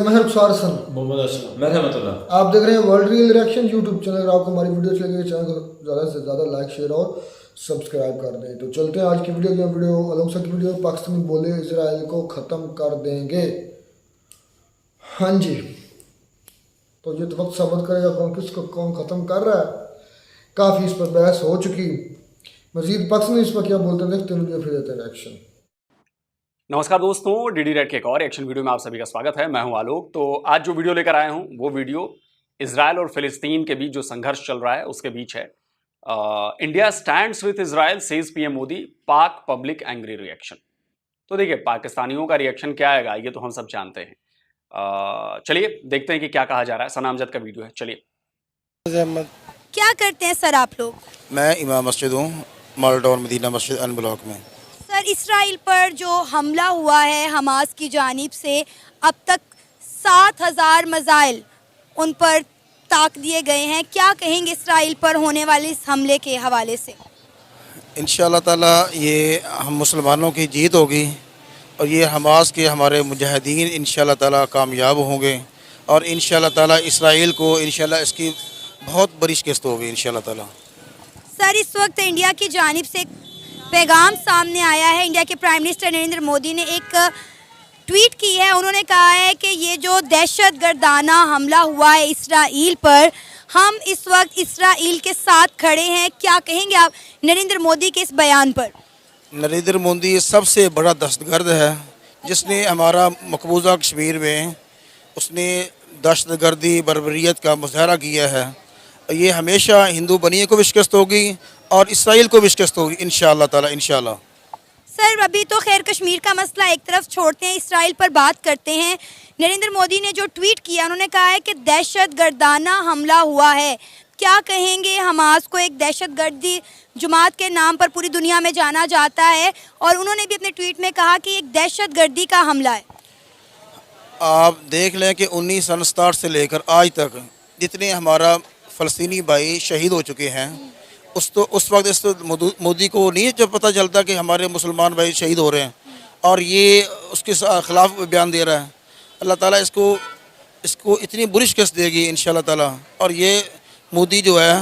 महर सारसन मोहम्मद असलम मरहमतुल्लाह। आप देख रहे हैं world real reaction YouTube channel. अगर आपको हमारी वीडियो अच्छी लगी चैनल को ज़्यादा से ज़्यादा लाइक शेयर और सब्सक्राइब कर दें। तो चलते हैं आज की वीडियो अलोंगसाइड की वीडियो। पाकिस्तानी बोले इजराइल को ख़त्म कर देंगे। हाँ जी, तो ये तो वक्त साबित करेगा कौन किसको कौन ख़त्म कर रहा है। काफ़ी इस पर बहस हो चुकी। मजीद पाकिस्तानी इस पर क्या बोलते हैं देखते हैं वीडियो, फिर देते हैं रिएक्शन। नमस्कार दोस्तों, डीडी रेड के एक और एक्शन वीडियो में आप सभी का स्वागत है। मैं हूं आलोक। तो आज जो वीडियो लेकर आया हूं वो वीडियो इजराइल और फिलिस्तीन के बीच जो संघर्ष चल रहा है उसके बीच है। India stands with Israel says PM Modi, पाक पब्लिक एंग्री रिएक्शन। तो देखिए, पाकिस्तानियों का रिएक्शन क्या आएगा ये तो हम सब जानते हैं। चलिए देखते हैं कि क्या कहा जा रहा है। सना अमजद का वीडियो है, चलिए। क्या करते हैं सर आप लोग? मैं इमाम मस्जिद हूँ, मालटाउन मदीना मस्जिद अन ब्लॉक में। सर, इसराइल पर जो हमला हुआ है हमास की जानिब से, अब तक 7,000 मिसाइल उन पर ताक दिए गए हैं। क्या कहेंगे इसराइल पर होने वाले इस हमले के हवाले से? इंशाअल्लाह ताला ये हम मुसलमानों की जीत होगी और ये हमास के हमारे मुजाहिदीन इंशाअल्लाह ताला कामयाब होंगे और इंशाअल्लाह ताला इसराइल को इंशाअल्लाह इसकी बहुत बड़ी शिकस्त होगी इंशाअल्लाह ताला। सर, इस वक्त इंडिया की जानिब से पैगाम सामने आया है। इंडिया के प्राइम मिनिस्टर नरेंद्र मोदी ने एक ट्वीट की है। उन्होंने कहा है कि ये जो दहशतगर्दाना हमला हुआ है इसराइल पर, हम इस वक्त इसराइल के साथ खड़े हैं। क्या कहेंगे आप नरेंद्र मोदी के इस बयान पर? नरेंद्र मोदी सबसे बड़ा दहशतगर्द है जिसने हमारा मकबूजा कश्मीर में उसने दहशतगर्दी बर्बरियत का मुजाहरा किया है। ये हमेशा हिंदू बनिए को भी शिकस्त होगी और इसराइल को भी शिकस्त होगी इंशाअल्लाह ताला, इंशाअल्लाह। सर, अभी तो खैर कश्मीर का मसला एक तरफ छोड़ते हैं, इसराइल पर बात करते हैं। नरेंद्र मोदी ने जो ट्वीट किया, उन्होंने कहा है कि दहशतगर्दाना हमला हुआ है। क्या कहेंगे? हमास को एक दहशतगर्दी जमात के नाम पर पूरी दुनिया में जाना जाता है और उन्होंने भी अपने ट्वीट में कहा कि एक दहशतगर्दी का हमला है। आप देख लें कि 1967 से लेकर आज तक जितने हमारा फ़लस्तीनी भाई शहीद हो चुके हैं, उस वक्त इस मोदी को नहीं जब पता चलता कि हमारे मुसलमान भाई शहीद हो रहे हैं और ये उसके ख़िलाफ़ बयान दे रहा है। अल्लाह ताला इसको इतनी बुरी शिकस्त देगी इंशाअल्लाह ताला और ये मोदी जो है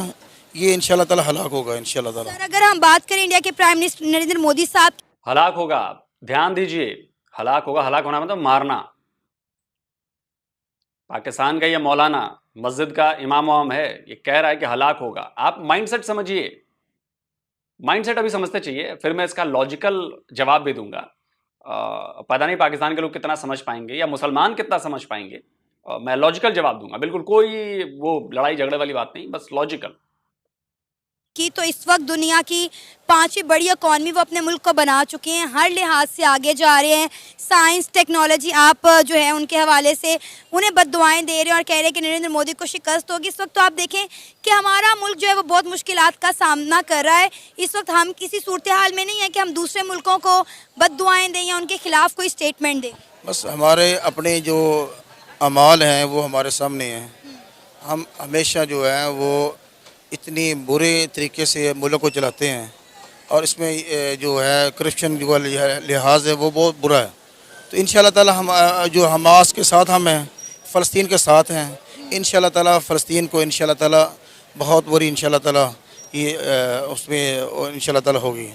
ये इंशाअल्लाह ताला हलाक होगा इंशाअल्लाह ताला। सर, अगर हम बात करें इंडिया के प्राइम मिनिस्टर नरेंद्र मोदी साहब, हलाक होगा, ध्यान दीजिए, हलाक होगा। हलाक होना मतलब मारना। पाकिस्तान का ये मौलाना मस्जिद का इमाम है, ये कह रहा है कि हलाक होगा। आप माइंडसेट समझिए, माइंडसेट अभी समझते चाहिए, फिर मैं इसका लॉजिकल जवाब भी दूंगा। पता नहीं पाकिस्तान के लोग कितना समझ पाएंगे या मुसलमान कितना समझ पाएंगे। मैं लॉजिकल जवाब दूंगा, बिल्कुल कोई वो लड़ाई झगड़े वाली बात नहीं, बस लॉजिकल। की तो इस वक्त दुनिया की 5वीं बड़ी इकॉनमी वो अपने मुल्क को बना चुके हैं, हर लिहाज से आगे जा रहे हैं। साइंस टेक्नोलॉजी आप जो है उनके हवाले से उन्हें बद्दुआएं दे रहे हैं और कह रहे हैं कि नरेंद्र मोदी को शिकस्त होगी। इस वक्त तो आप देखें कि हमारा मुल्क जो है वो बहुत मुश्किलात का सामना कर रहा है। इस वक्त हम किसी सूरत हाल में नहीं है कि हम दूसरे मुल्कों को बद्दुआएं दें या उनके खिलाफ कोई स्टेटमेंट दें। बस हमारे अपने जो अमाल हैं वो हमारे सामने हैं। हम हमेशा जो है वो इतनी बुरे तरीके से मुल्क को चलाते हैं और इसमें जो है करप्शन जो लिहाज है वो बहुत बुरा है। तो इंशाअल्लाह ताला हम जो हमास के साथ हम हैं, फ़लस्तीन के साथ हैं, इंशाअल्लाह ताला फ़लस्तीन को इंशाअल्लाह ताला बहुत बुरी इंशाअल्लाह ताला ये उसमें इंशाअल्लाह ताला होगी।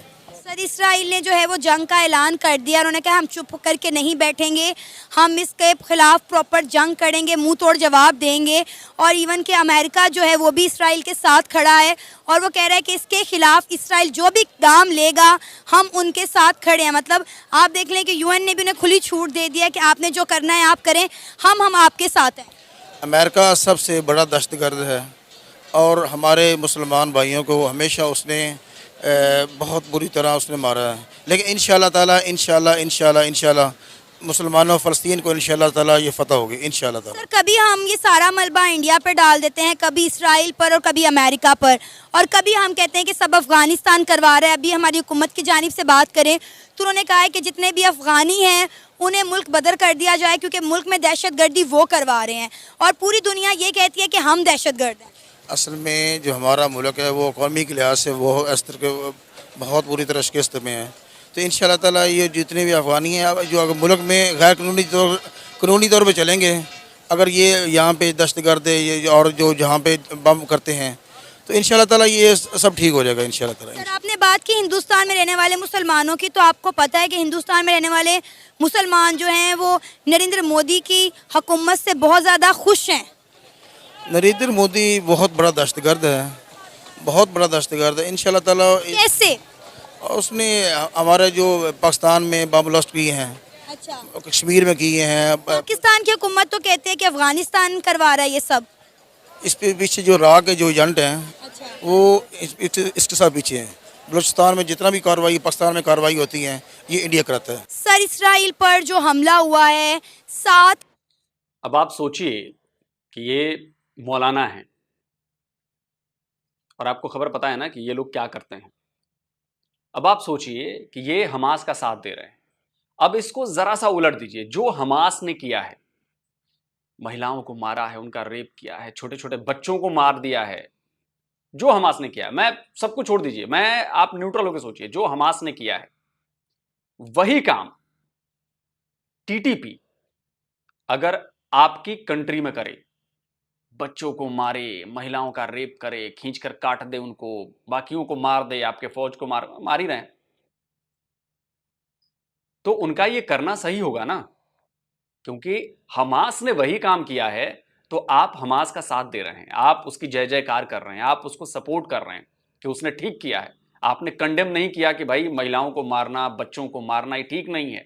सर, इसराइल ने जो है वो जंग का ऐलान कर दिया। उन्होंने कहा हम चुप करके नहीं बैठेंगे, हम इसके खिलाफ प्रॉपर जंग करेंगे, मुंह तोड़ जवाब देंगे। और इवन कि अमेरिका जो है वो भी इसराइल के साथ खड़ा है और वो कह रहा है कि इसके खिलाफ इसराइल जो भी काम लेगा हम उनके साथ खड़े हैं। मतलब आप देख लें कि यूएन ने भी उन्हें खुली छूट दे दिया कि आपने जो करना है आप करें, हम आपके साथ हैं। अमेरिका सबसे बड़ा दहशतगर्द है और हमारे मुसलमान भाइयों को हमेशा उसने बहुत बुरी तरह उसने मारा है। लेकिन इंशाअल्लाह ताला इंशाअल्लाह मुसलमानों फ़लस्तीन को इंशाअल्लाह ताला ये फ़तह होगी इंशाअल्लाह ताला। सर, कभी हम ये सारा मलबा इंडिया पर डाल देते हैं, कभी इसराइल पर और कभी अमेरिका पर, और कभी हम कहते हैं कि सब अफ़गानिस्तान करवा रहा है। अभी हमारी हुकूमत की जानिब से बात करें तो उन्होंने कहा है कि जितने भी अफ़गानी हैं उन्हें मुल्क बदर कर दिया जाए क्योंकि मुल्क में दहशतगर्दी वो करवा रहे हैं और पूरी दुनिया ये कहती है कि हम दहशतगर्द हैं। असल में जो हमारा मुल्क है वो कौमी के लिहाज से वो इस तरह के बहुत बुरी तरह शिकस्त में है। तो इंशाअल्लाह ताला ये जितने भी अफ़गानी हैं जो अगर मुल्क में गैर कानूनी तौर पर चलेंगे अगर ये यहाँ पे दहशतगर्द ये और जो जहाँ पे बम करते हैं तो इंशाल्लाह ताला ये सब ठीक हो जाएगा इंशाल्लाह ताला। सर आपने बात की हिंदुस्तान में रहने वाले मुसलमानों की, तो आपको पता है कि हिंदुस्तान में रहने वाले मुसलमान जो हैं वो नरेंद्र मोदी की हुकूमत से बहुत ज़्यादा खुश हैं। नरेंद्र मोदी बहुत बड़ा दहशतगर्द है, बहुत बड़ा दहशतगर्द है। इंशाल्लाह ताला कैसे? उसने हमारे जो पाकिस्तान में बम ब्लास्ट किए हैं, अच्छा, कश्मीर में किए हैं, पाकिस्तान की हुकूमत तो कहते हैं कि अफगानिस्तान करवा रहा है ये सब। इस पे पीछे जो राह के जो एजेंट हैं अच्छा, वो इसके साथ पीछे हैं। बलूचिस्तान में जितना भी कार्रवाई पाकिस्तान में कार्रवाई होती है ये इंडिया कराता है। सर इसराइल पर जो हमला हुआ है 7। अब आप सोचिए कि ये मौलाना है और आपको खबर पता है ना कि ये लोग क्या करते हैं। अब आप सोचिए कि ये हमास का साथ दे रहे हैं। अब इसको जरा सा उलट दीजिए, जो हमास ने किया है, महिलाओं को मारा है, उनका रेप किया है, छोटे छोटे बच्चों को मार दिया है, जो हमास ने किया है, मैं सबको छोड़ दीजिए, मैं आप न्यूट्रल होकर सोचिए, जो हमास ने किया है वही काम टीटीपी अगर आपकी कंट्री में करे, बच्चों को मारे, महिलाओं का रेप करे, खींचकर काट दे उनको, बाकियों को मार दे, आपके फौज को मार ही रहे हैं, तो उनका ये करना सही होगा ना? क्योंकि हमास ने वही काम किया है, तो आप हमास का साथ दे रहे हैं, आप उसकी जय जयकार कर रहे हैं, आप उसको सपोर्ट कर रहे हैं कि उसने ठीक किया है। आपने कंडेम नहीं किया कि भाई महिलाओं को मारना, बच्चों को मारना ये ठीक नहीं है।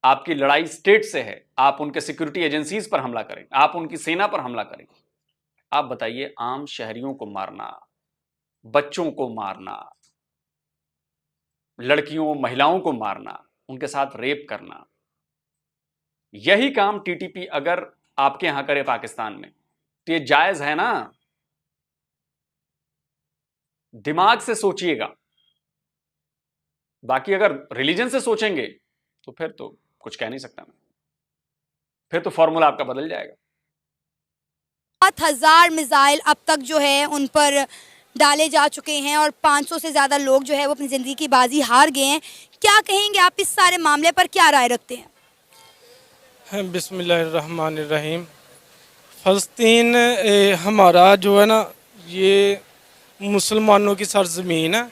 आपकी लड़ाई स्टेट से है, आप उनके सिक्योरिटी एजेंसीज पर हमला करें, आप उनकी सेना पर हमला करें। आप बताइए, आम शहरियों को मारना, बच्चों को मारना, लड़कियों महिलाओं को मारना, उनके साथ रेप करना, यही काम टीटीपी अगर आपके यहां करे पाकिस्तान में, तो ये जायज है ना? दिमाग से सोचिएगा। बाकी अगर रिलीजन से सोचेंगे तो फिर तो कुछ कह नहीं सकता मैं, फिर तो फॉर्मूला आपका बदल जाएगा। 7,000 मिसाइल अब तक जो है उन पर डाले जा चुके हैं और 500 से ज़्यादा लोग जो है वो अपनी ज़िंदगी की बाजी हार गए हैं। क्या कहेंगे आप इस सारे मामले पर, क्या राय रखते हैं? बिस्मिल्लाहिर्रहमानिर्रहीम। फ़लस्तीन हमारा जो है ना ये मुसलमानों की सरज़मीन है।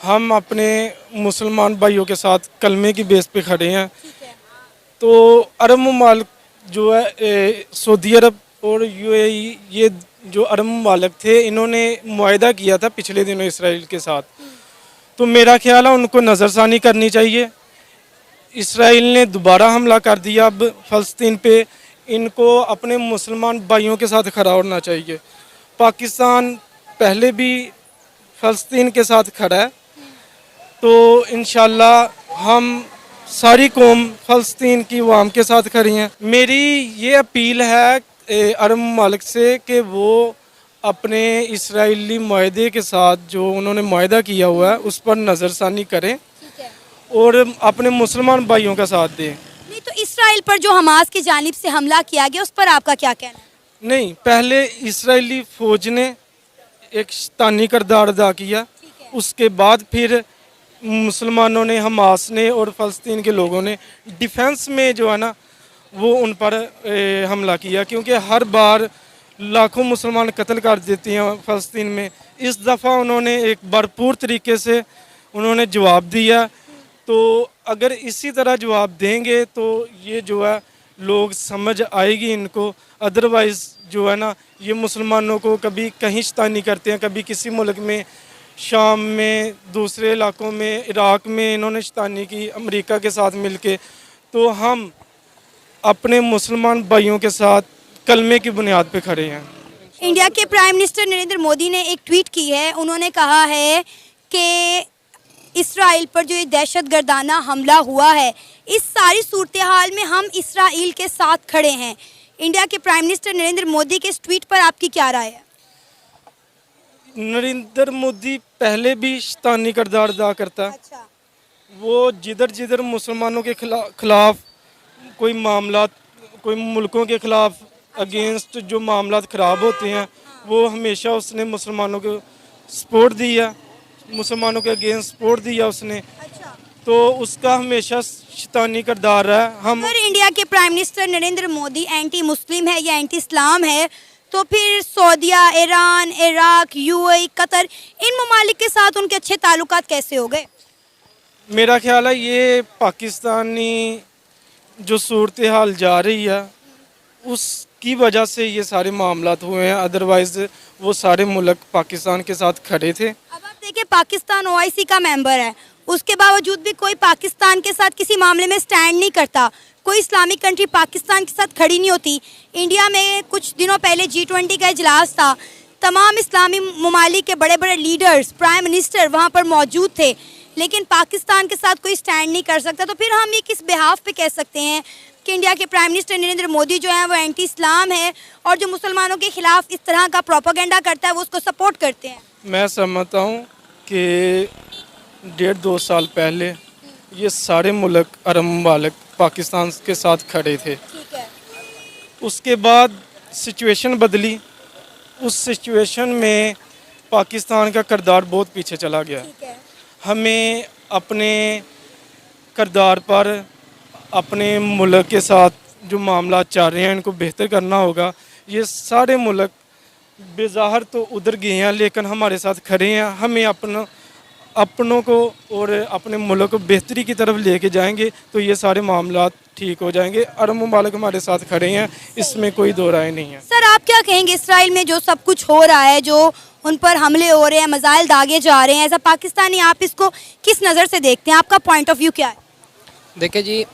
हम अपने मुसलमान भाइयों के साथ कलमे की बेस पे खड़े हैं। तो अरब ममालिक जो है सऊदी अरब और यूएई, ये जो अरब ममालिक थे, इन्होंने मुआहदा किया था पिछले दिनों इसराइल के साथ। तो मेरा ख्याल है उनको नज़रसानी करनी चाहिए। इसराइल ने दोबारा हमला कर दिया अब फ़लस्तीन पे, इनको अपने मुसलमान भाइयों के साथ खड़ा होना चाहिए। पाकिस्तान पहले भी फ़लस्तीन के साथ खड़ा है, तो इंशाल्लाह हम सारी कौम फ़लस्तीन की अवाम के साथ खड़ी हैं। मेरी ये अपील है अरब ममालिक से कि वो अपने इसराइली मुआहदे के साथ जो उन्होंने मुआहदा किया हुआ है उस पर नज़रसानी करें और अपने मुसलमान भाइयों का साथ दें। नहीं तो इसराइल पर जो हमास की जानिब से हमला किया गया उस पर आपका क्या कहना है? नहीं, पहले इसराइली फ़ौज ने एक शैतानी किरदार अदा किया, उसके बाद फिर मुसलमानों ने, हमास ने और फ़लस्तीन के लोगों ने डिफेंस में जो है ना वो उन पर हमला किया, क्योंकि हर बार लाखों मुसलमान कत्ल कर देती हैं फ़लस्तीन में। इस दफ़ा उन्होंने एक भरपूर तरीके से उन्होंने जवाब दिया। तो अगर इसी तरह जवाब देंगे तो ये जो है लोग समझ आएगी इनको। अदरवाइज़ जो है ना ये मुसलमानों को कभी कहीं शैतानी करते हैं, कभी किसी मुल्क में, शाम में, दूसरे इलाकों में, इराक़ में इन्होंने शैतानी की अमेरिका के साथ मिलके। तो हम अपने मुसलमान भाइयों के साथ कलमे की बुनियाद पे खड़े हैं। इंडिया के प्राइम मिनिस्टर नरेंद्र मोदी ने एक ट्वीट की है। उन्होंने कहा है कि इसराइल पर जो ये दहशतगर्दाना हमला हुआ है, इस सारी सूरत हाल में हम इसराइल के साथ खड़े हैं। इंडिया के प्राइम मिनिस्टर नरेंद्र मोदी के इस ट्वीट पर आपकी क्या राय है? नरेंद्र मोदी पहले भी शैतानी किरदार अदा करता है। अच्छा। वो जिधर जिधर मुसलमानों के खिलाफ कोई मामला, कोई मुल्कों के खिलाफ अगेंस्ट जो मामला ख़राब होते हैं, वो हमेशा उसने मुसलमानों को सपोर्ट दिया, मुसलमानों के अगेंस्ट सपोर्ट दिया उसने। अच्छा। तो उसका हमेशा शैतानी किरदार रहा है। हम अगर इंडिया के prime minister Narendra Modi anti Muslim है या एंटी इस्लाम है, तो फिर सऊदीया, ईरान, इराक, यूएई, कतर, इन ममालिक के साथ उनके अच्छे ताल्लुकात कैसे हो गए? मेरा ख्याल है ये पाकिस्तानी जो सूरत हाल जा रही है उसकी वजह से ये सारे मामलात हुए हैं, अदरवाइज़ वो सारे मुल्क पाकिस्तान के साथ खड़े थे। अब आप देखिए, पाकिस्तान ओआईसी का मेंबर है, उसके बावजूद भी कोई पाकिस्तान के साथ किसी मामले में स्टैंड नहीं करता। कोई इस्लामिक कंट्री पाकिस्तान के साथ खड़ी नहीं होती। इंडिया में कुछ दिनों पहले G20 का इजलास था, तमाम इस्लामी ममालिक के बड़े बड़े लीडर्स, प्राइम मिनिस्टर वहाँ पर मौजूद थे, लेकिन पाकिस्तान के साथ कोई स्टैंड नहीं कर सकता। तो फिर हम ये किस बिहाफ पे कह सकते हैं कि इंडिया के प्राइम मिनिस्टर नरेंद्र मोदी जो है वो एंटी इस्लाम है और जो मुसलमानों के खिलाफ इस तरह का प्रोपेगेंडा करता है वो उसको सपोर्ट करते हैं? मैं समझता हूँ कि 1.5-2 साल पहले ये सारे मुल्क अरब ममालिक पाकिस्तान के साथ खड़े थे। ठीक है। उसके बाद सिचुएशन बदली, उस सिचुएशन में पाकिस्तान का किरदार बहुत पीछे चला गया। ठीक है। हमें अपने किरदार पर अपने मुल्क के साथ जो मामला चल रहे हैं इनको बेहतर करना होगा। ये सारे मुल्क बेज़ाहिर तो उधर गए हैं लेकिन हमारे साथ खड़े हैं। हमें अपनों को और अपने मुल्क को बेहतरी की तरफ लेके जाएंगे तो ये सारे मामला ठीक हो जाएंगे। अरब ममालिक हमारे साथ खड़े हैं, इसमें कोई दो राय नहीं है। सर, आप क्या कहेंगे इसराइल में जो सब कुछ हो रहा है, जो उन पर हमले हो रहे हैं, मिसाइल दागे जा रहे हैं, एज अ पाकिस्तानी आप इसको किस नज़र से देखते हैं? आपका पॉइंट ऑफ व्यू क्या है? देखिए जी,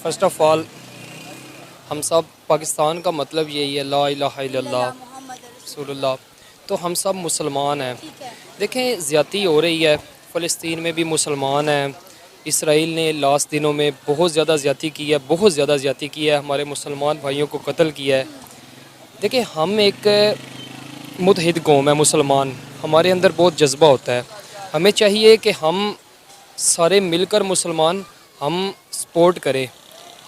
फर्स्ट ऑफ ऑल हम सब पाकिस्तान का मतलब यही है, ला इलाहा इल्लल्लाह रसूलुल्लाह, तो हम सब मुसलमान हैं। देखें, ज़्यादती हो रही है, फ़लस्तीन में भी मुसलमान हैं। इसराइल ने लास्ट दिनों में बहुत ज़्यादा ज़्यादती की है, बहुत ज़्यादा ज़्यादती की है, हमारे मुसलमान भाइयों को कत्ल किया है। देखिए, हम एक मुतहिद कौम है मुसलमान, हमारे अंदर बहुत जज्बा होता है। हमें चाहिए कि हम सारे मिलकर मुसलमान हम सपोर्ट करें,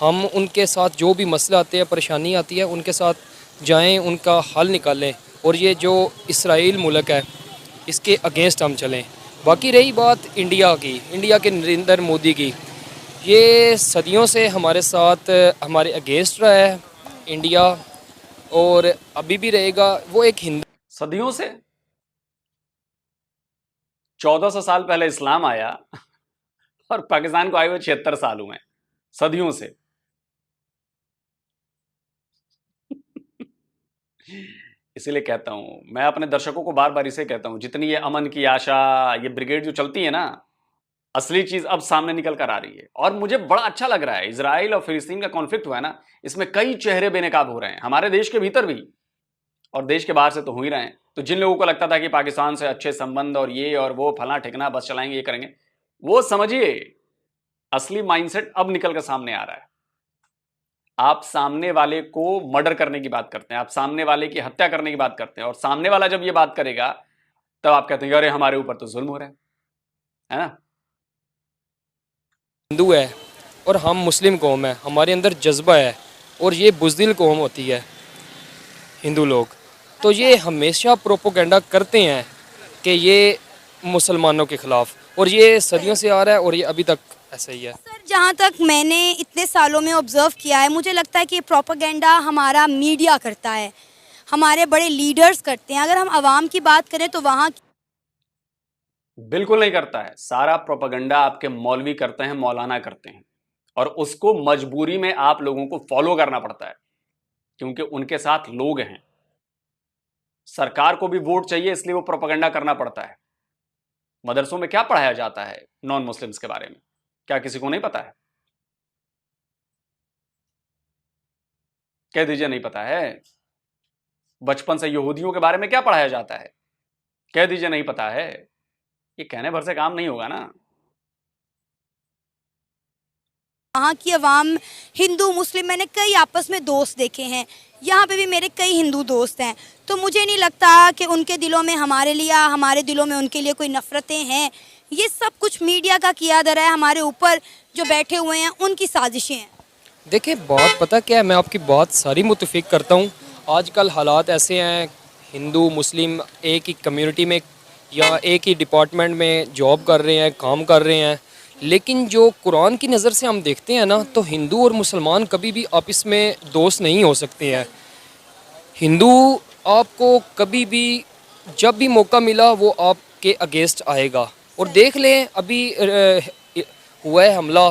हम उनके साथ जो भी मसले आते हैं, परेशानी आती है, उनके साथ जाएं, उनका हल निकालें और ये जो इसराइल मुल्क है इसके अगेंस्ट हम चलें। बाकी रही बात इंडिया की, इंडिया के नरेंद्र मोदी की, ये सदियों से हमारे साथ हमारे अगेंस्ट रहा है इंडिया और अभी भी रहेगा। वो एक हिंदू सदियों से 1400 साल पहले इस्लाम आया और पाकिस्तान को आए हुए 76 साल हुए, सदियों से। इसीलिए कहता हूं, मैं अपने दर्शकों को बार बार इसे कहता हूं, जितनी ये अमन की आशा, ये ब्रिगेड जो चलती है ना, असली चीज अब सामने निकल कर आ रही है। और मुझे बड़ा अच्छा लग रहा है, इजराइल और फिलिस्तीन का कॉन्फ्लिक्ट हुआ है ना, इसमें कई चेहरे बेनकाब हो रहे हैं, हमारे देश के भीतर भी और देश के बाहर से तो हो ही रहे हैं। तो जिन लोगों को लगता था कि पाकिस्तान से अच्छे संबंध और ये और वो फला ठिकना बस चलाएंगे, ये करेंगे, वो समझिए असली माइंडसेट अब निकल कर सामने आ रहा है। आप सामने वाले को मर्डर करने की बात करते हैं, आप सामने वाले की हत्या करने की बात करते हैं, और सामने वाला जब ये बात करेगा तब आप कहते हैं अरे हमारे ऊपर तो जुल्म हो रहा है ना। हिंदू है और हम मुस्लिम कौम है, हमारे अंदर जज्बा है और ये बुज़दिल कौम होती है हिंदू लोग, तो ये हमेशा प्रोपोगंडा करते हैं कि ये मुसलमानों के ख़िलाफ़, और ये सदियों से आ रहा है और ये अभी तक ऐसा ही है। सर, जहाँ तक मैंने इतने सालों में ऑब्जर्व किया है, मुझे लगता है कि प्रोपेगेंडा हमारा मीडिया करता है, हमारे बड़े लीडर्स करते हैं। अगर हम आवाम की बात करें तो वहाँ बिल्कुल नहीं करता है। सारा प्रोपेगेंडा आपके मौलवी करते हैं, मौलाना करते हैं, और उसको मजबूरी में आप लोगों को फॉलो करना पड़ता है क्योंकि उनके साथ लोग हैं। सरकार को भी वोट चाहिए, इसलिए वो प्रोपेगेंडा करना पड़ता है। मदरसों में क्या पढ़ाया जाता है नॉन मुस्लिम्स के बारे में, क्या किसी को नहीं पता है? कह दीजिए नहीं पता है। बचपन से यहूदियों के बारे में क्या पढ़ाया जाता है, कह दीजिए नहीं पता है। ये कहने भर से काम नहीं होगा ना। वहाँ की आवाम, हिंदू मुस्लिम, मैंने कई आपस में दोस्त देखे हैं, यहाँ पे भी मेरे कई हिंदू दोस्त हैं, तो मुझे नहीं लगता कि उनके दिलों में हमारे लिए, हमारे दिलों में उनके लिए कोई नफ़रतें हैं। ये सब कुछ मीडिया का किया जा रहा है, हमारे ऊपर जो बैठे हुए हैं उनकी साजिशें हैं। देखिए, बात पता क्या है, मैं आपकी बात सारी मुतफिक करता हूँ। आजकल हालात ऐसे हैं, हिंदू मुस्लिम एक ही कम्युनिटी में या एक ही डिपार्टमेंट में जॉब कर रहे हैं, काम कर रहे हैं, लेकिन जो कुरान की नज़र से हम देखते हैं ना, तो हिंदू और मुसलमान कभी भी आपस में दोस्त नहीं हो सकते हैं। हिंदू आपको कभी भी जब भी मौका मिला वो आपके अगेंस्ट आएगा। और देख लें अभी हुआ है हमला,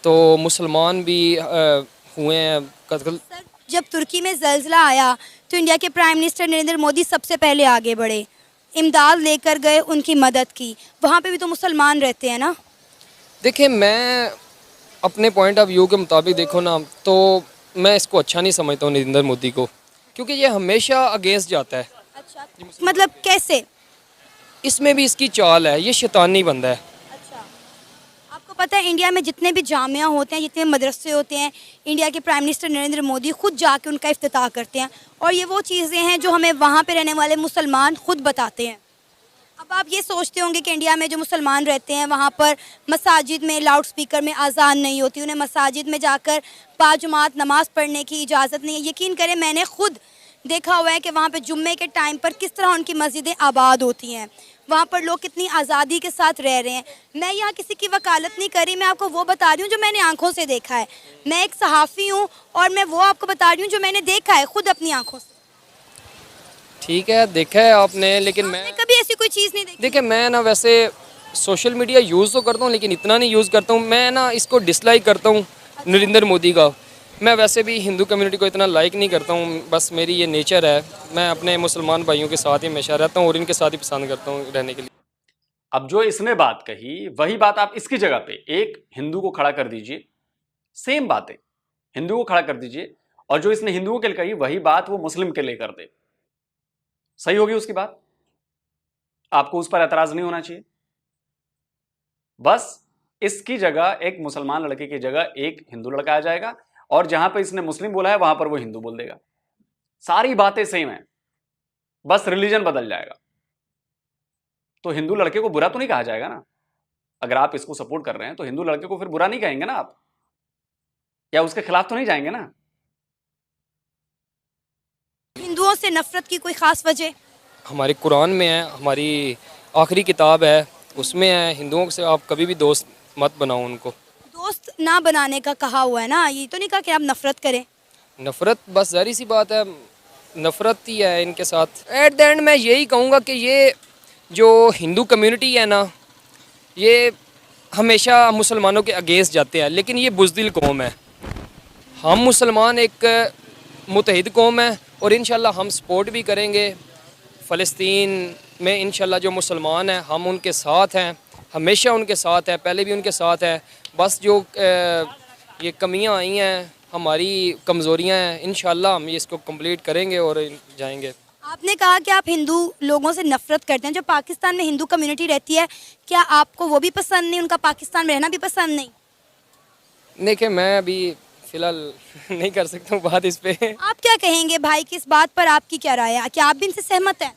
तो मुसलमान भी हुए हैं कत्ल। सर, जब तुर्की में ज़ल्ज़ला आया तो इंडिया के प्राइम मिनिस्टर नरेंद्र मोदी सबसे पहले आगे बढ़े, इमदाद लेकर गए, उनकी मदद की। वहाँ पे भी तो मुसलमान रहते हैं ना। देखिए, मैं अपने पॉइंट ऑफ व्यू के मुताबिक देखो ना, तो मैं इसको अच्छा नहीं समझता हूँ नरेंद्र मोदी को, क्योंकि ये हमेशा अगेंस्ट जाता है। अच्छा, मतलब कैसे? इसमें भी इसकी चाल है, ये शैतानी बंदा है। अच्छा, आपको पता है इंडिया में जितने भी जामिया होते हैं, जितने मदरसे होते हैं, इंडिया के प्राइम मिनिस्टर नरेंद्र मोदी खुद जाके उनका इफ्तिताह करते हैं। और ये वो चीज़ें हैं जो हमें वहाँ पे रहने वाले मुसलमान खुद बताते हैं। अब आप ये सोचते होंगे कि इंडिया में जो मुसलमान रहते हैं वहाँ पर मसाजिद में लाउड स्पीकर में अजान नहीं होती, उन्हें मसाजिद में जाकर बाजुमात नमाज़ पढ़ने की इजाज़त नहीं है। यकीन करें, मैंने खुद देखा हुआ है कि वहाँ पे जुम्मे के टाइम पर किस तरह उनकी मस्जिदें आबाद होती हैं, वहाँ पर लोग कितनी आज़ादी के साथ रह रहे हैं। मैं यहाँ किसी की वकालत नहीं कर रही, मैं आपको वो बता रही हूँ जो मैंने आंखों से देखा है। मैं एक सहाफ़ी हूँ और मैं वो आपको बता रही हूँ जो मैंने देखा है खुद अपनी आंखों से। ठीक है, देखा है आपने, लेकिन मैं कभी ऐसी कोई चीज़ नहीं देखी। देखिए, मैं ना वैसे सोशल मीडिया यूज़ तो करता हूँ, लेकिन इतना नहीं यूज़ करता हूँ। मैं ना इसको डिसलाइक करता हूँ नरेंद्र मोदी का। मैं वैसे भी हिंदू कम्युनिटी को इतना लाइक नहीं करता हूँ, बस मेरी ये नेचर है। मैं अपने मुसलमान भाइयों के साथ ही हमेशा रहता हूँ और इनके साथ ही पसंद करता हूँ रहने के लिए। अब जो इसने बात कही वही बात आप इसकी जगह पे एक हिंदू को खड़ा कर दीजिए, सेम बातें हिंदू को खड़ा कर दीजिए, और जो इसने हिंदुओं के लिए कही वही बात वो मुस्लिम के लिए कर दे, सही होगी उसकी बात? आपको उस पर एतराज नहीं होना चाहिए। बस इसकी जगह एक मुसलमान लड़के की जगह एक हिंदू लड़का आ जाएगा, और जहां पर इसने मुस्लिम बोला है वहां पर वो हिंदू बोल देगा। सारी बातें सेम है, बस रिलीजन बदल जाएगा। तो हिंदू लड़के को बुरा तो नहीं कहा जाएगा ना। अगर आप इसको सपोर्ट कर रहे हैं तो हिंदू लड़के को फिर बुरा नहीं कहेंगे ना आप, या उसके खिलाफ तो नहीं जाएंगे ना। हिंदुओं से नफरत की कोई खास वजह? हमारे कुरान में है, हमारी आखिरी किताब है, उसमें है हिंदुओं से आप कभी भी दोस्त मत बनाओ उनको। दोस्त ना बनाने का कहा हुआ है ना, ये तो नहीं कहा कि आप नफरत करें। नफ़रत बस ज़ाहिर सी बात है, नफ़रत ही है इनके साथ। एट द एंड मैं यही कहूँगा कि ये जो हिंदू कम्युनिटी है ना, ये हमेशा मुसलमानों के अगेंस्ट जाते हैं, लेकिन ये बुज़दिल कौम है। हम मुसलमान एक मुतहिद कौम है और इंशाल्लाह हम सपोर्ट भी करेंगे। फ़लस्तीन में इंशाल्लाह जो मुसलमान हैं हम उनके साथ हैं, हमेशा उनके साथ हैं, पहले भी उनके साथ हैं। बस जो ये कमियां आई हैं, हमारी कमज़ोरियां हैं, इंशाल्लाह हम ये इसको कंप्लीट करेंगे और जाएंगे। आपने कहा कि आप हिंदू लोगों से नफरत करते हैं। जो पाकिस्तान में हिंदू कम्युनिटी रहती है, क्या आपको वो भी पसंद नहीं, उनका पाकिस्तान में रहना भी पसंद नहीं? देखिए, मैं अभी फ़िलहाल नहीं कर सकता हूँ बात इस पे। आप क्या कहेंगे भाई कि इस बात पर आपकी क्या राय है, क्या आप भी इनसे सहमत हैं?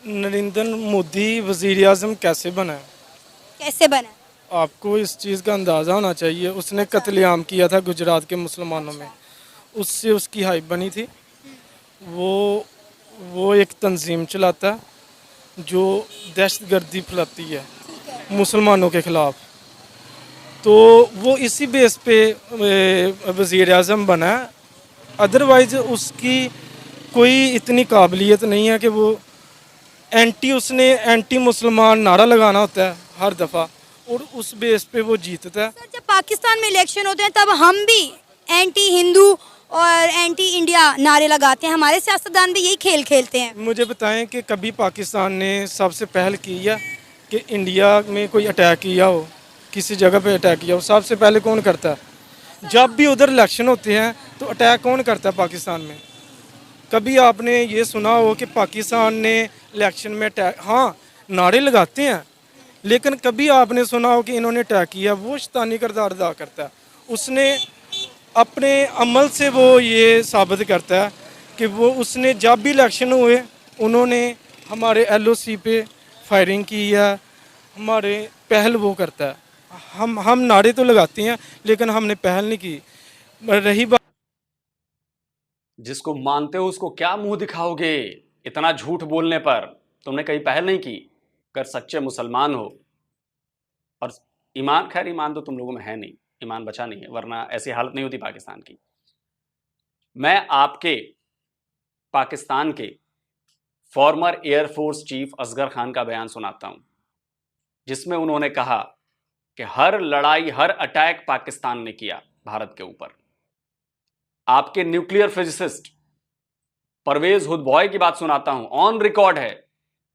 नरेंद्र मोदी वज़ीर आज़म कैसे बना है? कैसे बना? आपको इस चीज़ का अंदाज़ा होना चाहिए। उसने कत्लेआम किया था गुजरात के मुसलमानों में, उससे उसकी हाइप बनी थी। वो एक तंजीम चलाता है जो दहशतगर्दी फैलाती है मुसलमानों के ख़िलाफ़। तो वो इसी बेस पे वज़ीर आज़म बना है। अदरवाइज़ उसकी कोई इतनी काबिलियत नहीं है कि वो उसने एंटी मुसलमान नारा लगाना होता है हर दफ़ा और उस बेस पे वो जीतता है। सर, जब पाकिस्तान में इलेक्शन होते हैं तब हम भी एंटी हिंदू और एंटी इंडिया नारे लगाते हैं, हमारे सियासतदान भी यही खेल खेलते हैं। मुझे बताएं कि कभी पाकिस्तान ने सबसे पहल की है कि इंडिया में कोई अटैक किया हो, किसी जगह पे अटैक किया हो, सबसे पहले कौन करता है? जब भी उधर इलेक्शन होते हैं तो अटैक कौन करता है पाकिस्तान में? कभी आपने ये सुना हो कि पाकिस्तान ने इलेक्शन में अटैक, हाँ नारे लगाते हैं, लेकिन कभी आपने सुना हो कि इन्होंने अटैक किया? वो शैतानी किरदार अदा करता है। उसने अपने अमल से वो ये साबित करता है कि वो उसने जब भी इलेक्शन हुए उन्होंने हमारे LOC पे फायरिंग की है, हमारे पहल वो करता है। हम नारे तो लगाते हैं लेकिन हमने पहल नहीं की। रही बात, जिसको मानते हो उसको क्या मुंह दिखाओगे? इतना झूठ बोलने पर तुमने कहीं पहल नहीं की। अगर सच्चे मुसलमान हो ईमान, खैर ईमान तो तुम लोगों में है नहीं, ईमान बचा नहीं है, वरना ऐसी हालत नहीं होती पाकिस्तान की। मैं आपके पाकिस्तान के former air force chief Asghar Khan का बयान सुनाता हूं, जिसमें उन्होंने कहा कि हर लड़ाई, हर अटैक पाकिस्तान ने किया भारत के ऊपर। आपके न्यूक्लियर फिजिसिस्ट परवेज हुदबॉय की बात सुनाता हूं, ऑन रिकॉर्ड है,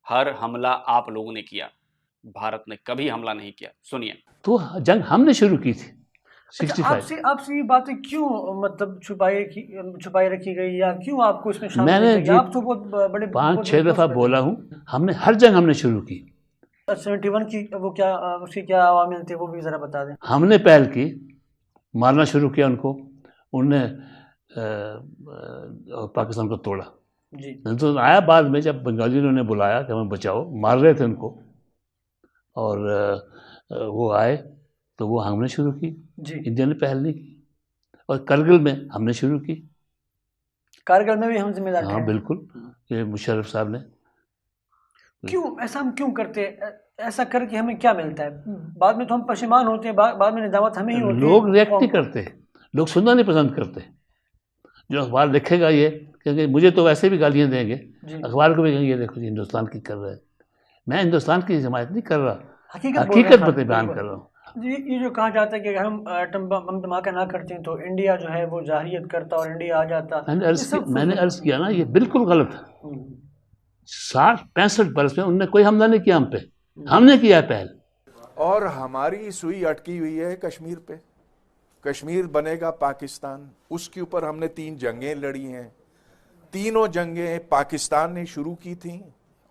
हर हमला आप लोगों ने किया, भारत ने कभी हमला नहीं किया। सुनिए। तो जंग हमने शुरू की थी 65। आपसे ये बातें क्यों मतलब छुपाई रखी गई, या क्यों आपको इसमें शामिल मैंने किया गया? आप तो बहुत बड़े 5-6 दफा बोला हूं, हमने हर जंग हमने शुरू की। 71 की वो क्या, उसके क्या अवामिल थे, वो भी जरा बता दें। हमने पहल की, मारना शुरू किया उनको, उनने पाकिस्तान को तोड़ा जी। तो आया बाद में, जब बंगालियों ने बुलाया कि हमें बचाओ, मार रहे थे उनको, और वो आए तो वो हमने शुरू की जी। इंडिया ने पहल नहीं की। और करगिल में हमने शुरू की, कारगिल में भी हम जिम्मेदार थे। हाँ बिल्कुल, ये मुशर्रफ साहब ने। क्यों ऐसा हम क्यों करते हैं? ऐसा करके हमें क्या मिलता है? बाद में तो हम पशेमान होते हैं, बाद में निदामत हमें ही होती है। लोग रिएक्ट नहीं करते, लोग सुनना नहीं पसंद करते। जो अखबार लिखेगा ये, क्योंकि मुझे तो वैसे भी गालियाँ देंगे, अखबार को भी कहेंगे ये देखो जी हिंदुस्तान की कर रहे हैं। मैं हिंदुस्तान की हिमायत नहीं कर रहा, हकीकत बयान कर रहा हूँ। ये जो कहा जाता है कि अगर हम एटम बम धमाका ना करते हैं तो इंडिया जो है वो जाहिरियत करता और इंडिया आ जाता। मैंने अर्ज किया ना, ये बिल्कुल गलत है। 60-65 बरस में उनने कोई हमला नहीं किया हम पे, हमने किया पहल। और हमारी सुई अटकी हुई है कश्मीर पे। कश्मीर बनेगा पाकिस्तान, उसके ऊपर हमने 3 जंगें लड़ी हैं। तीनों जंगें पाकिस्तान ने शुरू की थी,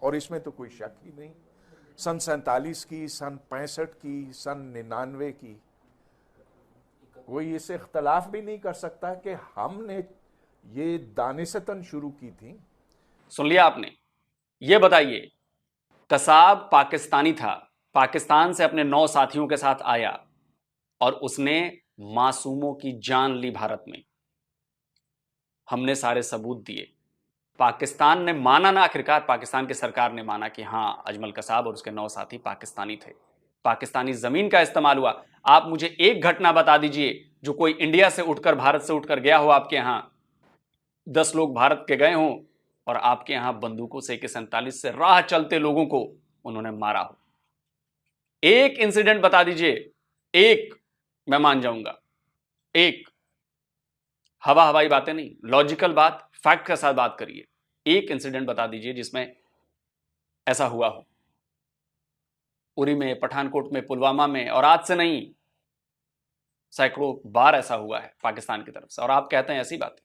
और इसमें तो कोई शक ही नहीं। सन 47 की, सन 65 की, सन 99 की, कोई इससे इख्तलाफ भी नहीं कर सकता कि हमने ये दानिशतन शुरू की थी। सुन लिया आपने? ये बताइए, कसाब पाकिस्तानी था, पाकिस्तान से अपने 9 साथियों के साथ आया और उसने मासूमों की जान ली भारत में। हमने सारे सबूत दिए, पाकिस्तान ने माना ना, आखिरकार पाकिस्तान की सरकार ने माना कि हां अजमल कसाब और उसके 9 साथी पाकिस्तानी थे, पाकिस्तानी जमीन का इस्तेमाल हुआ। आप मुझे एक घटना बता दीजिए जो कोई इंडिया से उठकर, भारत से उठकर गया हो आपके यहां, 10 लोग भारत के गए हों और आपके यहां बंदूकों से AK-47 से राह चलते लोगों को उन्होंने मारा हो। एक इंसिडेंट बता दीजिए, एक, मैं मान जाऊंगा। एक, हवाई बातें नहीं, लॉजिकल बात, फैक्ट के साथ बात करिए। एक इंसिडेंट बता दीजिए जिसमें ऐसा हुआ हो, उरी में, पठानकोट में, पुलवामा में, और आज से नहीं, सैकड़ों बार ऐसा हुआ है पाकिस्तान की तरफ से, और आप कहते हैं ऐसी बात।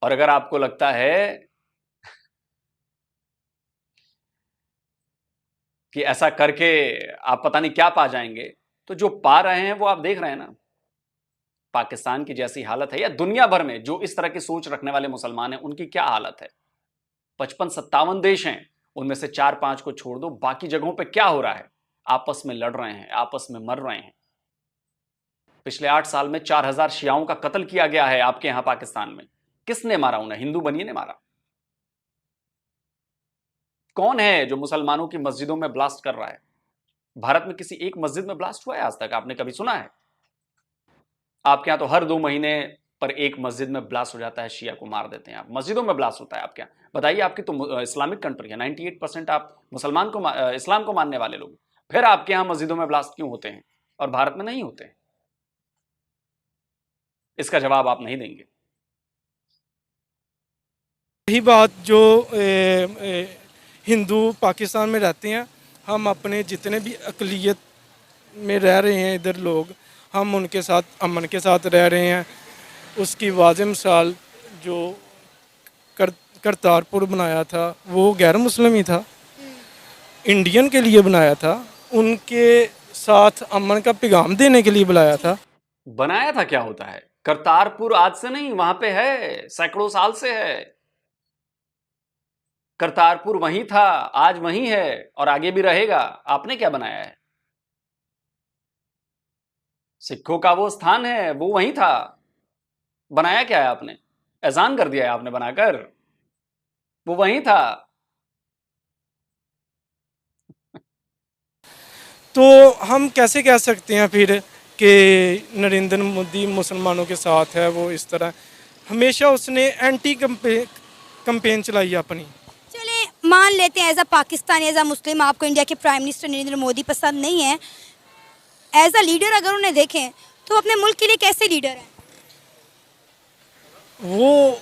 और अगर आपको लगता है कि ऐसा करके आप पता नहीं क्या पा जाएंगे, तो जो पा रहे हैं वो आप देख रहे हैं ना। पाकिस्तान की जैसी हालत है, या दुनिया भर में जो इस तरह की सोच रखने वाले मुसलमान हैं, उनकी क्या हालत है। 55-57 देश हैं, उनमें से 4-5 को छोड़ दो, बाकी जगहों पे क्या हो रहा है? आपस में लड़ रहे हैं, आपस में मर रहे हैं। पिछले 8 साल में 4000 शियाओं का कत्ल किया गया है आपके यहां पाकिस्तान में। किसने मारा उन्हें? हिंदू बनिए ने मारा। कौन है जो मुसलमानों की मस्जिदों में ब्लास्ट कर रहा है? भारत में किसी एक मस्जिद में ब्लास्ट हुआ है आज तक? आपने कभी सुना है? आपके यहां तो हर 2 महीने पर एक मस्जिद में ब्लास्ट हो जाता है, शिया को मार देते हैं। आप मस्जिदों में ब्लास्ट होता है आपके यहाँ? बताइए, आपकी तो इस्लामिक कंट्री है, 98% आप मुसलमान को, इस्लाम को मानने वाले लोग, फिर आपके यहाँ मस्जिदों में ब्लास्ट क्यों होते हैं और भारत में नहीं होते हैं? इसका जवाब आप नहीं देंगे। यही बात जो हिंदू पाकिस्तान में रहते हैं, हम अपने जितने भी अक़लियत में रह रहे हैं इधर लोग, हम उनके साथ अमन के साथ रह रहे हैं। उसकी वाज़ेह मिसाल जो करतारपुर बनाया था, वो गैर मुस्लिम ही था, इंडियन के लिए बनाया था, उनके साथ अमन का पैगाम देने के लिए बुलाया था। बनाया था क्या होता है? करतारपुर आज से नहीं, वहां पे है, सैकड़ों साल से है। करतारपुर वहीं था, आज वहीं है और आगे भी रहेगा। आपने क्या बनाया है? सिखों का वो स्थान है, वो वहीं था। बनाया क्या है आपने? एहसान कर दिया है आपने बनाकर, वो वहीं था। तो हम कैसे कह सकते हैं फिर कि नरेंद्र मोदी मुसलमानों के साथ है? वो इस तरह हमेशा उसने एंटी कंपेन चलाई है अपनी। चले मान लेते हैं as a Pakistani, as a Muslim, आपको इंडिया के प्राइम मिनिस्टर नरेंद्र मोदी पसंद नहीं है, एज अ लीडर अगर उन्हें देखें तो अपने मुल्क के लिए कैसे लीडर हैं? वो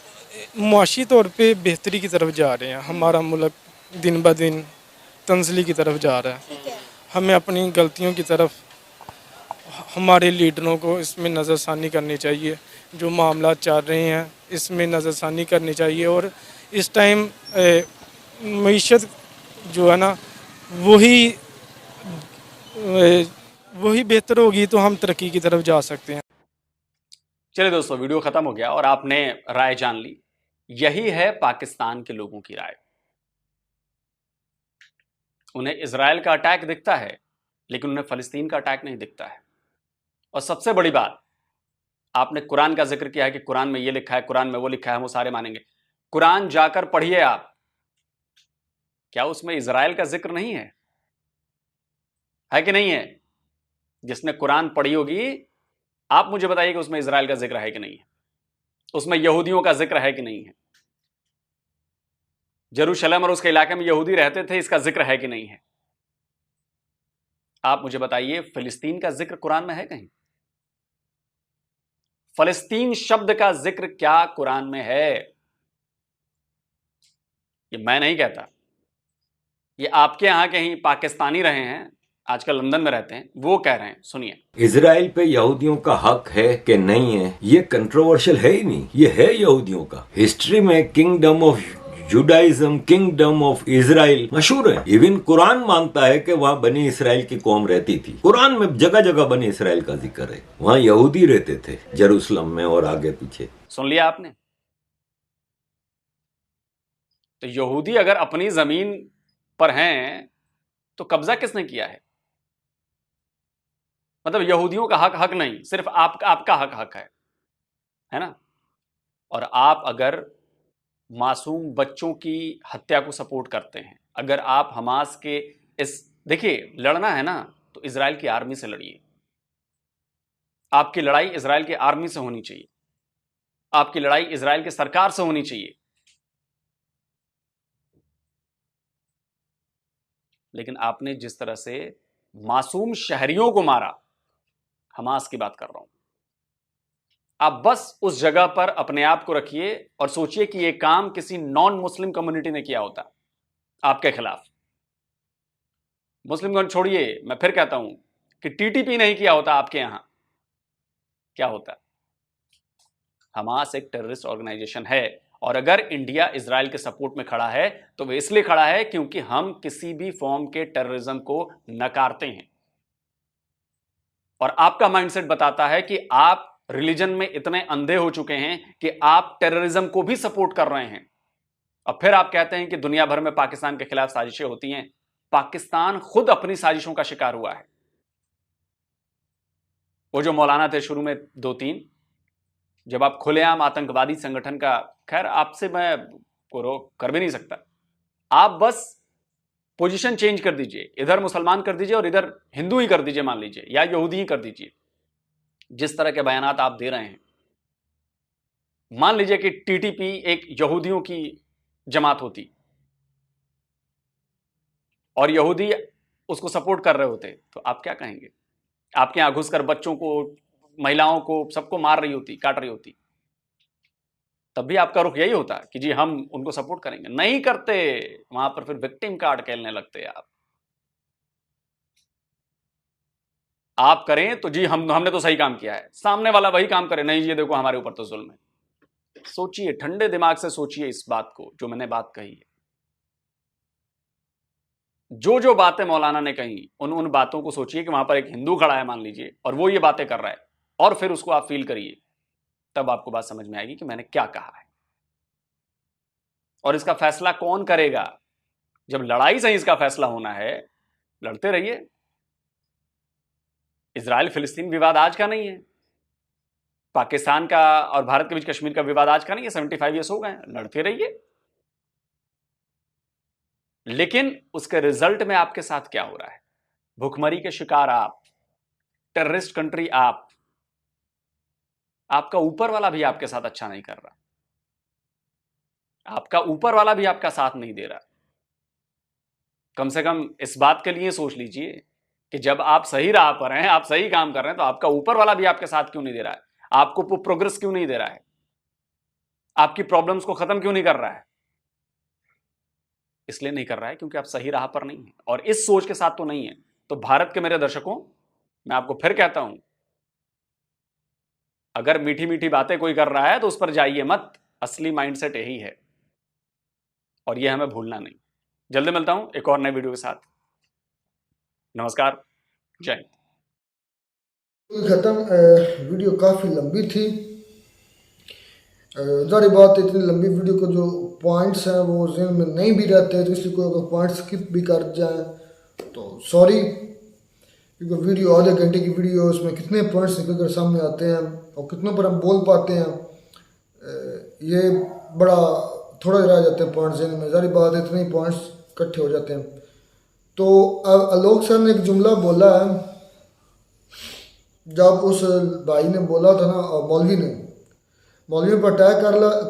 मुआशी तौर पे बेहतरी की तरफ जा रहे हैं। हमारा मुल्क दिन ब दिन तंजली की तरफ जा रहा है। हमें अपनी गलतियों की तरफ हमारे लीडरों को इसमें नज़रसानी करनी चाहिए। जो मामला चल रहे हैं इसमें नज़रसानी करनी चाहिए, और इस टाइम मईशत जो है ना वही बेहतर होगी तो हम तरक्की की तरफ जा सकते हैं। चलिए दोस्तों, वीडियो खत्म हो गया और आपने राय जान ली। यही है पाकिस्तान के लोगों की राय। उन्हें इजराइल का अटैक दिखता है, लेकिन उन्हें फलस्तीन का अटैक नहीं दिखता है। और सबसे बड़ी बात, आपने कुरान का जिक्र किया है कि कुरान में ये लिखा है, कुरान में वो लिखा है, हम वो सारे मानेंगे। कुरान जाकर पढ़िए आप, क्या उसमें इजराइल का जिक्र नहीं है? है कि नहीं है? जिसने कुरान पढ़ी होगी, आप मुझे बताइए कि उसमें इजराइल का जिक्र है कि नहीं है, उसमें यहूदियों का जिक्र है कि नहीं है, जेरूशलेम और उसके इलाके में यहूदी रहते थे, इसका जिक्र है कि नहीं है? आप मुझे बताइए, फिलिस्तीन का जिक्र कुरान में है कहीं? फलस्तीन शब्द का जिक्र क्या कुरान में है? ये मैं नहीं कहता, ये आपके यहां के ही पाकिस्तानी रहे हैं, आजकल लंदन में रहते हैं, वो कह रहे हैं। सुनिए। इजराइल पे यहूदियों का हक है कि नहीं है, ये कंट्रोवर्शियल है ही नहीं, ये है यहूदियों का। हिस्ट्री में kingdom of Judaism, kingdom of Israel मशहूर है। इवन कुरान मानता है कि वहाँ बनी इसराइल की कौम रहती थी। कुरान में जगह जगह बनी इसराइल का जिक्र है, वहाँ यहूदी रहते थे जेरूसलम में और आगे पीछे। सुन लिया आपने? तो यहूदी अगर अपनी जमीन पर हैं तो कब्जा किसने किया है? मतलब यहूदियों का हक नहीं, सिर्फ आपका हक है ना? और आप अगर मासूम बच्चों की हत्या को सपोर्ट करते हैं, अगर आप हमास के देखिए, लड़ना है ना तो इजराइल की आर्मी से लड़िए। आपकी लड़ाई इजराइल की आर्मी से होनी चाहिए, आपकी लड़ाई इजराइल की सरकार से होनी चाहिए। लेकिन आपने जिस तरह से मासूम शहरियों को मारा, हमास की बात कर रहा हूं, आप बस उस जगह पर अपने आप को रखिए और सोचिए कि यह काम किसी नॉन मुस्लिम कम्युनिटी ने किया होता आपके खिलाफ। मुस्लिम को छोड़िए, मैं फिर कहता हूं कि टीटीपी नहीं किया होता आपके यहां, क्या होता? हमास एक टेररिस्ट ऑर्गेनाइजेशन है, और अगर इंडिया इजराइल के सपोर्ट में खड़ा है तो वह इसलिए खड़ा है क्योंकि हम किसी भी फॉर्म के टेररिज्म को नकारते हैं। और आपका माइंडसेट बताता है कि आप रिलीजन में इतने अंधे हो चुके हैं कि आप टेररिज्म को भी सपोर्ट कर रहे हैं। और फिर आप कहते हैं कि दुनिया भर में पाकिस्तान के खिलाफ साजिशें होती हैं। पाकिस्तान खुद अपनी साजिशों का शिकार हुआ है। वो जो मौलाना थे शुरू में 2-3, जब आप खुलेआम आतंकवादी संगठन का, खैर आपसे मैं कर भी नहीं सकता, आप बस पोजीशन चेंज कर दीजिए, इधर मुसलमान कर दीजिए और इधर हिंदू ही कर दीजिए, मान लीजिए, या यहूदी ही कर दीजिए। जिस तरह के बयानात आप दे रहे हैं, मान लीजिए कि टीटीपी एक यहूदियों की जमात होती और यहूदी उसको सपोर्ट कर रहे होते, तो आप क्या कहेंगे? आपके यहां घुसकर बच्चों को, महिलाओं को, सबको मार रही होती, काट रही होती, तब भी आपका रुख यही होता कि जी हम उनको सपोर्ट करेंगे। नहीं करते, वहां पर फिर विक्टिम कार्ड खेलने लगते आप करें तो जी हमने तो सही काम किया है, सामने वाला वही काम करे, नहीं जी देखो हमारे ऊपर तो जुल्म है। सोचिए, ठंडे दिमाग से सोचिए इस बात को, जो मैंने बात कही है। जो बातें मौलाना ने कही, उन बातों को सोचिए कि वहां पर एक हिंदू खड़ा है मान लीजिए, और वो ये बातें कर रहा है, और फिर उसको आप फील करिए, तब आपको बात समझ में आएगी कि मैंने क्या कहा है। और इसका फैसला कौन करेगा? जब लड़ाई से इसका फैसला होना है, लड़ते रहिए। इजराइल फिलिस्तीन विवाद आज का नहीं है, पाकिस्तान का और भारत के बीच कश्मीर का विवाद आज का नहीं है, 75 ईयर्स हो गए, लड़ते रहिए। लेकिन उसके रिजल्ट में आपके साथ क्या हो रहा है? भुखमरी के शिकार आप, टेररिस्ट कंट्री आप, आपका ऊपर वाला भी आपके साथ अच्छा नहीं कर रहा, आपका ऊपर वाला भी आपका साथ नहीं दे रहा। कम से कम इस बात के लिए सोच लीजिए कि जब आप सही राह पर हैं, आप सही काम कर रहे हैं, तो आपका ऊपर वाला भी आपके साथ क्यों नहीं दे रहा है? आपको प्रोग्रेस क्यों नहीं दे रहा है? आपकी प्रॉब्लम्स को खत्म क्यों नहीं कर रहा है? इसलिए नहीं कर रहा है क्योंकि आप सही राह पर नहीं है, और इस सोच के साथ तो नहीं है। तो भारत के मेरे दर्शकों, मैं आपको फिर कहता हूं, अगर मीठी मीठी बातें कोई कर रहा है तो उस पर जाइए मत। असली माइंडसेट यही है, और यह हमें भूलना नहीं। जल्दी मिलता हूं एक और नए वीडियो के साथ। नमस्कार, जय हिंद। खत्म। वीडियो काफ़ी लंबी थी। जारी बात है, इतनी लंबी वीडियो को जो पॉइंट्स हैं वो ज़हन में नहीं भी रहते, तो इसलिए कोई अगर पॉइंट स्किप भी कर जाए तो सॉरी, क्योंकि वीडियो आधे घंटे की वीडियो, उसमें कितने पॉइंट्स निकल कर सामने आते हैं और कितनों पर हम बोल पाते हैं, ये बड़ा थोड़ा रह जाते हैं पॉइंट्स ज़हन में। जारी बात है, इतने ही पॉइंट्स इकट्ठे हो जाते हैं। तो आलोक सर ने एक जुमला बोला है, जब उस भाई ने बोला था ना, मौलवी पर अटैक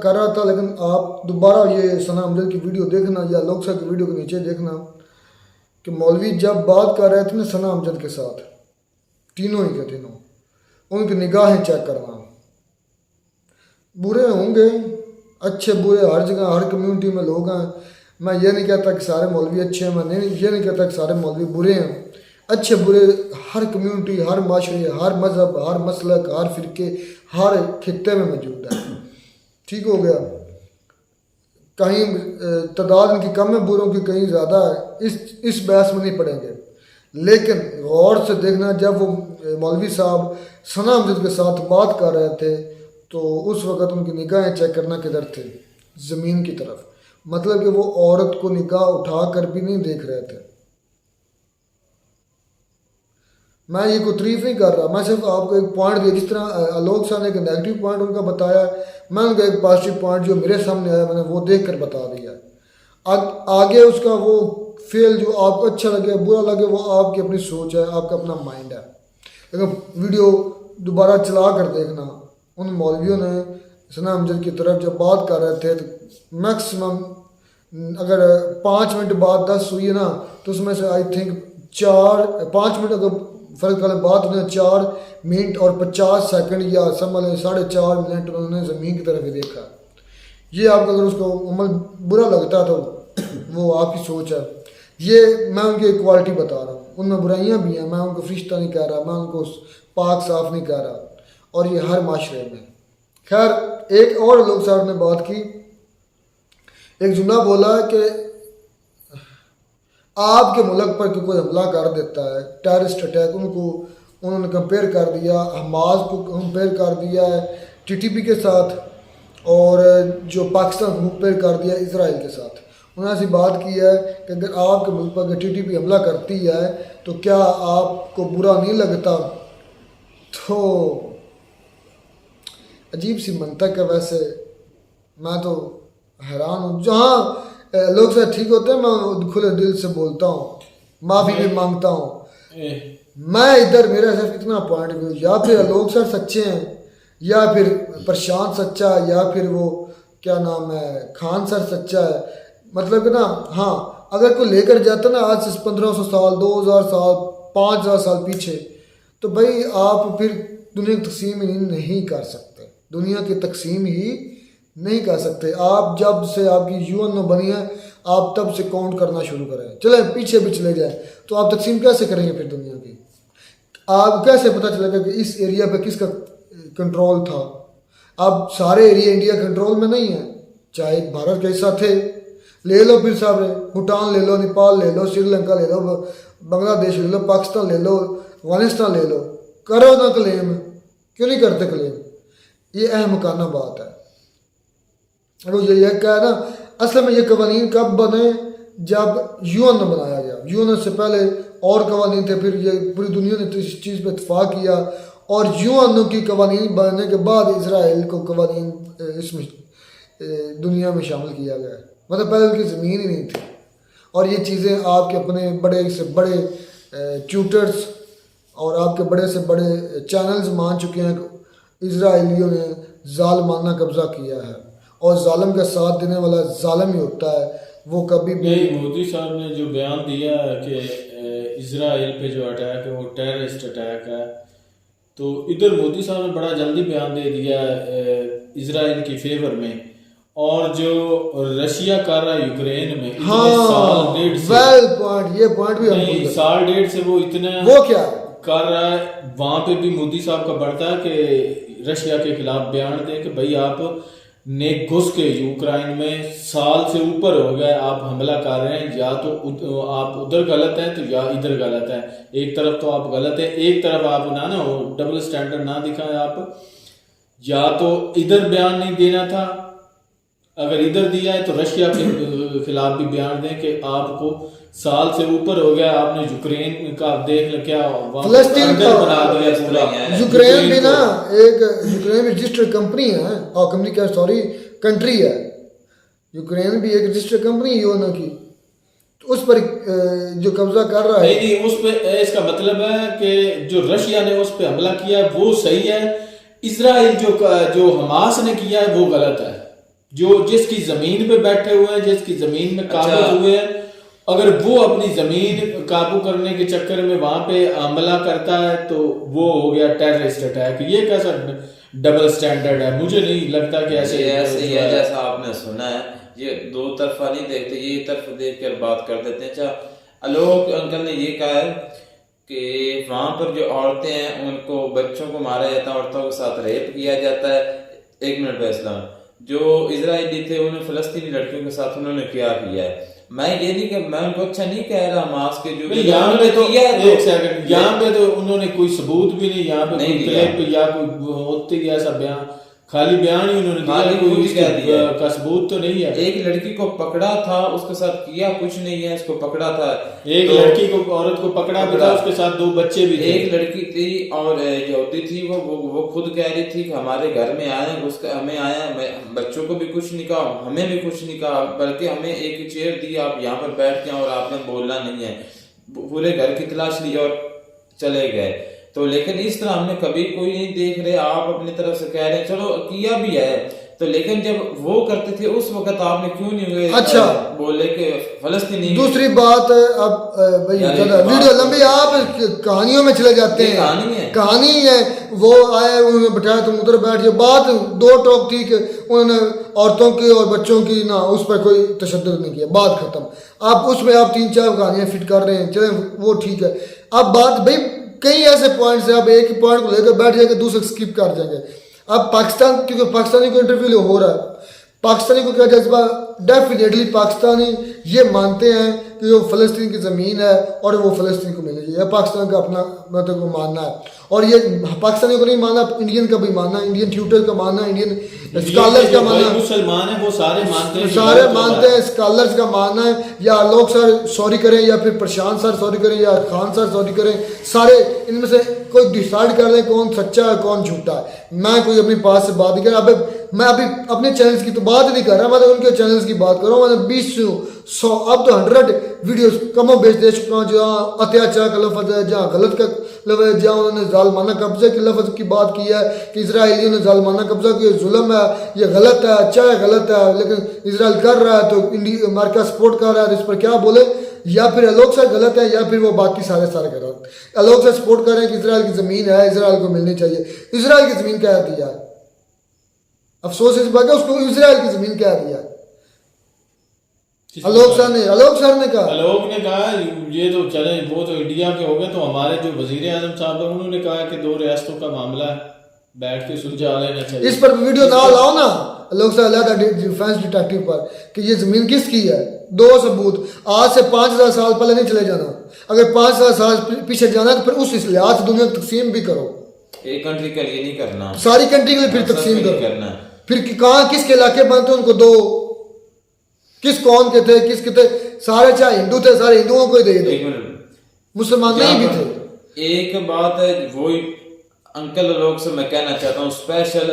कर रहा था, लेकिन आप दोबारा ये सना अमजद की वीडियो देखना या आलोक सर की वीडियो के नीचे देखना कि मौलवी जब बात कर रहे थे ना सना अमजद के साथ, तीनों ही के तीनों, उनकी निगाहें चेक करना। बुरे होंगे, अच्छे बुरे हर जगह हर कम्युनिटी में लोग हैं। मैं ये नहीं कहता कि सारे मौलवी अच्छे हैं, मैं ये नहीं कहता कि सारे मौलवी बुरे हैं। अच्छे बुरे हर कम्युनिटी, हर माशरे, हर मज़हब, हर मसलक, हर फ़िरके, हर खित्ते में मौजूद है। ठीक हो गया। कहीं तादाद इनकी कम है बुरों की, कहीं ज़्यादा है, इस बहस में नहीं पड़ेंगे। लेकिन गौर से देखना, जब वो मौलवी साहब सना अमजद के साथ बात कर रहे थे तो उस वक़्त उनकी निगाहें चेक करना किधर थे, ज़मीन की तरफ। मतलब कि वो औरत को निगाह उठा कर भी नहीं देख रहे थे। मैं ये कोई तारीफ नहीं कर रहा, मैं सिर्फ आपको एक पॉइंट दिया। जिस तरह आलोक सर ने एक नेगेटिव पॉइंट उनका बताया, मैं उनका एक पॉजिटिव पॉइंट जो मेरे सामने आया मैंने वो देख कर बता दिया। आगे उसका वो फेल जो आपको अच्छा लगे बुरा लगे वो आपकी अपनी सोच है, आपका अपना माइंड है। लेकिन वीडियो दोबारा चला कर देखना, उन मौलवियों ने सना अमजद की तरफ जब बात कर रहे थे तो मैक्सिमम अगर 5 मिनट बाद 10 हुई है ना, तो उसमें से आई थिंक 5 मिनट अगर फ़र्क वाले बात उन्होंने 4 मिनट और 50 सेकंड या समझ लें 4.5 मिनट उन्होंने ज़मीन की तरफ ही देखा। ये आपको अगर उसको अमल बुरा लगता तो वो आपकी सोच है। ये मैं उनकी एक क्वालिटी बता रहा हूँ, उनमें बुराइयाँ भी हैं, मैं उनको फरिश्ता नहीं कह रहा, मैं उनको पाक साफ नहीं कह रहा, और ये हर माशरे में। खैर, एक और लोग साहब ने बात की, एक जुमला बोला कि आपके मुल्क पर कोई हमला कर देता है, टेररिस्ट अटैक, उन्होंने कंपेयर कर दिया, हमास को कंपेयर कर दिया है टीटीपी के साथ, और जो पाकिस्तान को कंपेयर कर दिया इजराइल के साथ। उन्होंने ऐसी बात की है कि अगर आपके मुल्क पर टीटीपी हमला करती है तो क्या आपको बुरा नहीं लगता? तो अजीब सी मंतक है। वैसे मैं तो हैरान हूँ। जहाँ लोग से ठीक होते हैं मैं खुले दिल से बोलता हूँ, माफ़ी भी मांगता हूँ। मैं इधर मेरा सिर्फ इतना पॉइंट व्यू, या फिर लोग सर सच्चे हैं, या फिर प्रशांत सच्चा है, या फिर वो क्या नाम है खान सर सच्चा है। मतलब कि ना, हाँ, अगर कोई लेकर जाता ना आज से 1500 साल 2000 साल 5000 साल पीछे, तो भाई आप फिर दुनिया की तकसीम ही नहीं कर सकते, दुनिया की तकसीम ही नहीं कर सकते। आप जब से आपकी यूएन बनी है आप तब से काउंट करना शुरू करें, चले पीछे भी चले जाए, तो आप तकसीम कैसे करेंगे फिर दुनिया की? आप कैसे पता चलेगा कि इस एरिया पे किसका कंट्रोल था? अब सारे एरिया इंडिया कंट्रोल में नहीं है, चाहे भारत का हिस्सा थे, ले लो फिर सारे, भूटान ले लो, नेपाल ले लो, श्रीलंका ले लो, बांग्लादेश ले लो, पाकिस्तान ले लो, अफगानिस्तान ले लो, करो ना क्लेम, क्यों नहीं करते क्लेम? ये अहमकाना बात है। वो ये क्या है ना, असल में ये कवानीन कब बने? जब यूएन बनाया गया। यूएन से पहले और कवानीन थे, फिर ये पूरी दुनिया ने इस चीज़ पे इत्तेफाक किया, और यूएन की कवानीन बनने के बाद इजराइल को कवानीन इसमें दुनिया में शामिल किया गया। मतलब पहले उनकी ज़मीन ही नहीं थी। और ये चीज़ें आपके अपने बड़े से बड़े ट्यूटर्स और आपके बड़े से बड़े चैनल्स मान चुके हैं कि इजराइलियों ने जालमाना कब्जा किया है और जालिम का साथ देने वाला जालिम ही होता है, वो कभी भी। नहीं, मोदी साहब ने जो बयान दिया है कि इजराइल पे जो अटैक है वो टेररिस्ट अटैक है, तो इधर मोदी साहब ने बड़ा जल्दी बयान दे दिया इजराइल की फेवर में, और जो रशिया कर रहा है यूक्रेन में साल डेढ़ से, वेल पॉइंट, ये पॉइंट भी नहीं, साल डेढ़ से वो इतना वो क्या कर रहा है, वहां पे भी मोदी साहब का बढ़ता है कि रशिया के खिलाफ बयान दे कि भाई आप ने घुस के यूक्रेन में साल से ऊपर हो गया, आप हमला कर रहे हैं, या तो आप उधर गलत हैं तो या इधर गलत है, एक तरफ तो आप गलत है, एक तरफ आप ना डबल स्टैंडर्ड ना दिखाएं, आप या तो इधर बयान नहीं देना था, अगर इधर दिया है तो रशिया के खिलाफ भी बयान दें कि आपको साल से ऊपर हो गया, आपने यूक्रेन का देख लो क्या फलस्तीन का बना दिया पूरा। यूक्रेन भी ना एक यूक्रेन रजिस्टर्ड कंपनी है, और कंपनी क्या सॉरी कंट्री है, यूक्रेन भी एक रजिस्टर्ड कंपनी यूएन की, तो उस पर जो कब्जा कर रहा है। नहीं, उस पे इसका मतलब है कि जो रशिया ने उस पे हमला किया है वो सही है, इजराइल जो हमास ने किया है वो गलत है, जो जिसकी जमीन पे बैठे हुए हैं, जिसकी जमीन में काबू हुए हैं, अगर वो अपनी जमीन काबू करने के चक्कर में वहां पे हमला करता है तो वो हो गया टेररिस्ट अटैक। ये कैसा डबल स्टैंडर्ड है? मुझे नहीं लगता कि ऐसे ही है जैसा आपने सुना है, ये दो तरफा नहीं देखते, ये तरफ देख कर बात कर देते हैं। अच्छा, आलोक अंकल ने ये कहा है कि वहां पर जो औरतें हैं उनको बच्चों को मारा जाता है, औरतों के साथ रेप किया जाता है। एक मिनट फैसला, जो इजरायली थे उन्होंने फलस्तीनी लड़कियों के साथ उन्होंने क्या किया है, मैं ये नहीं कि मैं उनको अच्छा नहीं कह रहा, हमास के जो यहाँ पे तो एक सेकंड, यहाँ पे तो उन्होंने कोई सबूत भी नहीं, यहाँ पे कोई क्लिप या कोई होती ऐसा बयान, खाली बयान ही उन्होंने दिया, कोई का सबूत तो नहीं है। एक लड़की को पकड़ा था, उसके साथ किया कुछ नहीं है, इसको पकड़ा था, एक लड़की को, औरत को पकड़ा भी था, उसके साथ 2 बच्चे भी थे। एक लड़की थी और यहूदी थी, वो खुद कह रही थी कि हमारे घर में आए, उसका हमें आया, बच्चों को भी कुछ नहीं कहा, हमें भी कुछ नहीं कहा, बल्कि हमें एक चेयर दी, आप यहाँ पर बैठ जाए और आपने बोलना नहीं है, पूरे घर की तलाश ली और चले गए। तो लेकिन इस तरह हमने कभी कोई नहीं देख रहे, आप अपनी तरफ से कह रहे हैं, चलो किया भी है, तो लेकिन जब वो करते थे उस वक्त आपने क्यों नहीं हुए अच्छा बोले कि फलस्तीनी। दूसरी बात, अब भाई वीडियो लंबी, आप कहानियों में चले जाते हैं, कहानी है, वो आए उन्होंने बैठाया, तुम उधर बैठ जाओ, बात 2 टोक थी कि उन्होंने औरतों की और बच्चों की ना उस पर कोई तशद्दुद नहीं किया, बात खत्म। आप उसमें आप 3-4 कहानियां फिट कर रहे हैं, चले वो ठीक है। अब बात भाई कई ऐसे पॉइंट्स हैं, आप एक ही पॉइंट को लेकर बैठ जाएंगे, दूसरे स्किप कर जाएंगे। अब पाकिस्तान, क्योंकि पाकिस्तानी को इंटरव्यू हो रहा है, पाकिस्तानी को क्या जज्बा, डेफिनेटली पाकिस्तानी ये मानते हैं कि वो फ़लस्तीन की ज़मीन है और वो फ़लस्तीन को मिलनी चाहिए, पाकिस्तान का अपना मतलब को मानना है, और ये पाकिस्तानी को नहीं मानना, इंडियन का भी मानना, इंडियन ट्यूटर का मानना, इंडियन स्कॉलर्स का मानना, मुसलमान है वो सारे मानते हैं, स्कॉलर्स का मानना है, या आलोक सर सॉरी करें, या फिर प्रशांत सर सॉरी करें, या खान सर सॉरी करें, सारे इनमें से कोई डिसाइड कर दें कौन सच्चा है कौन झूठा है। मैं कोई अपनी बात से बात नहीं कर रहा, मैं अभी अपने चैनल्स की तो बात नहीं कर रहा, मैं तो उनके चैनल्स की बात कर रहा हूँ। मैंने 20-100 अब तो 100 वीडियोस कमो बेच दे चुका हूँ, जहाँ अत्याचार का लफ्ज़ है, जहाँ गलत का लफ्ज़ है, जहाँ उन्होंने जालमाना कब्जे के लफ्ज़ की बात की है कि इसराइलियों ने जालमाना कब्जा किया, जुल्म है, ये गलत है, अच्छा है गलत है, लेकिन इसराइल कर रहा है तो अमेरिका सपोर्ट कर रहा है, इस पर क्या बोले, या फिर आलोक सर गलत है या फिर वो बाकी सारे कर रहे हैं। आलोक सर सपोर्ट कर रहे हैं कि इसराइल की ज़मीन है, इसराइल को मिलनी चाहिए। इसराइल की ज़मीन क्या दी यार, अफसोस इस बात का, उसको इसराइल की ज़मीन क्या दिया आलोक सर ने कहा, आलोक ने कहा ये तो चले, वो तो इंडिया के हो गए, तो हमारे जो वजीर आजम साहब है उन्होंने कहा कि 2 रियासतों का मामला है, बैठ के सुलझा लेना चाहिए। इस पर वीडियो ना लाओ ना आलोक सर अलग डिफेंस डिटेक्टिव पर कि ये जमीन किसकी है, 2 सबूत, आज से 5000 साल पहले नहीं चले जाना, अगर 5000 साल पीछे जाना तो फिर उस लिहाज से दुनिया तकसीम भी करो, एक कंट्री के लिए नहीं करना, सारी कंट्री के लिए फिर तकसीम करो, फिर कहाँ किसके इलाके बनते उनको दो, किस कौन के थे किसके थे, सारे चाहे हिंदू थे सारे हिंदुओं को ही दे दो, मुसलमान नहीं भी थे। एक बात है, वो अंकल लोग से मैं कहना चाहता हूँ स्पेशल,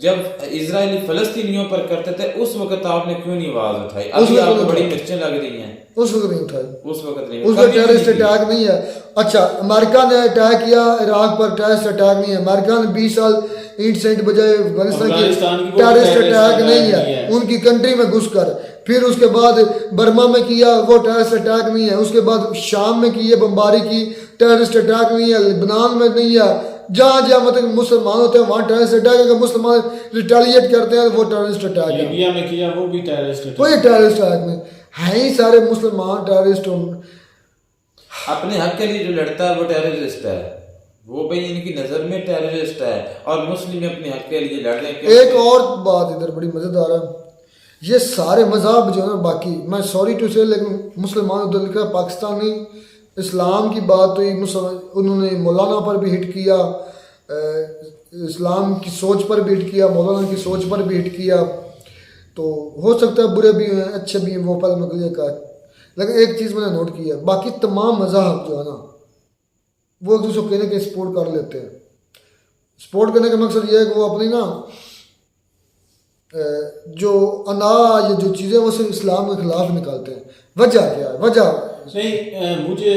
जब इजरायली फलस्तीनियों पर करते थे उस वक्त आपने क्यों नहीं आवाज उठाई? अभी आपको बड़ी मिर्चें लग रही हैं। उस वक्त नहीं उठाई, उस वक्त नहीं, उसका टेररिस्ट अटैक नहीं है। अच्छा, अमेरिका ने अटैक किया इराक पर, टेररिस्ट अटैक नहीं है। अमेरिका ने 20 साल ईंट सेंट बजाए अफगानिस्तान की, टेररिस्ट अटैक नहीं है। उनकी कंट्री में घुसकर, फिर उसके बाद बर्मा में किया, वो टेररिस्ट अटैक नहीं है। उसके बाद शाम में किए बमबारी की, टेररिस्ट अटैक नहीं है। लेबनान में नहीं है। जहाँ जहाँ मतलब मुसलमान होते हैं वहाँ टेररिस्ट अटैक है। अगर मुसलमान रिटेलिएट करते हैं वो टेररिस्ट अटैक है। लीबिया में किया वो भी टेररिस्ट अटैक, वही टेररिस्ट अटैक में है ही सारे मुसलमान टेररिस्ट। अपने हक के लिए जो लड़ता है वो टेररिस्ट है, वो भाई इनकी नजर में टेररिस्ट है। और मुस्लिम अपने हक के लिए लड़ रहे हैं। एक और बात इधर बड़ी मजेदार है, ये सारे मज़हब जो है ना, बाकी मैं सॉरी टू से, लेकिन मुसलमान उधर लिखा है पाकिस्तानी इस्लाम की बात हुई, उन्होंने मौलाना पर भी हिट किया, इस्लाम की सोच पर भी हिट किया, मौलाना की सोच पर भी हिट किया। तो हो सकता है बुरे भी हैं अच्छे भी हैं, वो पहले मैं ये कहा। लेकिन एक चीज़ मैंने नोट की है, बाकी तमाम मज़हब जो है ना वो एक दूसरे को कहने के सपोर्ट कर लेते हैं। सपोर्ट करने का मकसद ये है कि वो अपनी ना जो अनाज जो चीज़ें वो सिर्फ इस्लाम के खिलाफ निकालते हैं। वजह क्या है? वजह नहीं, मुझे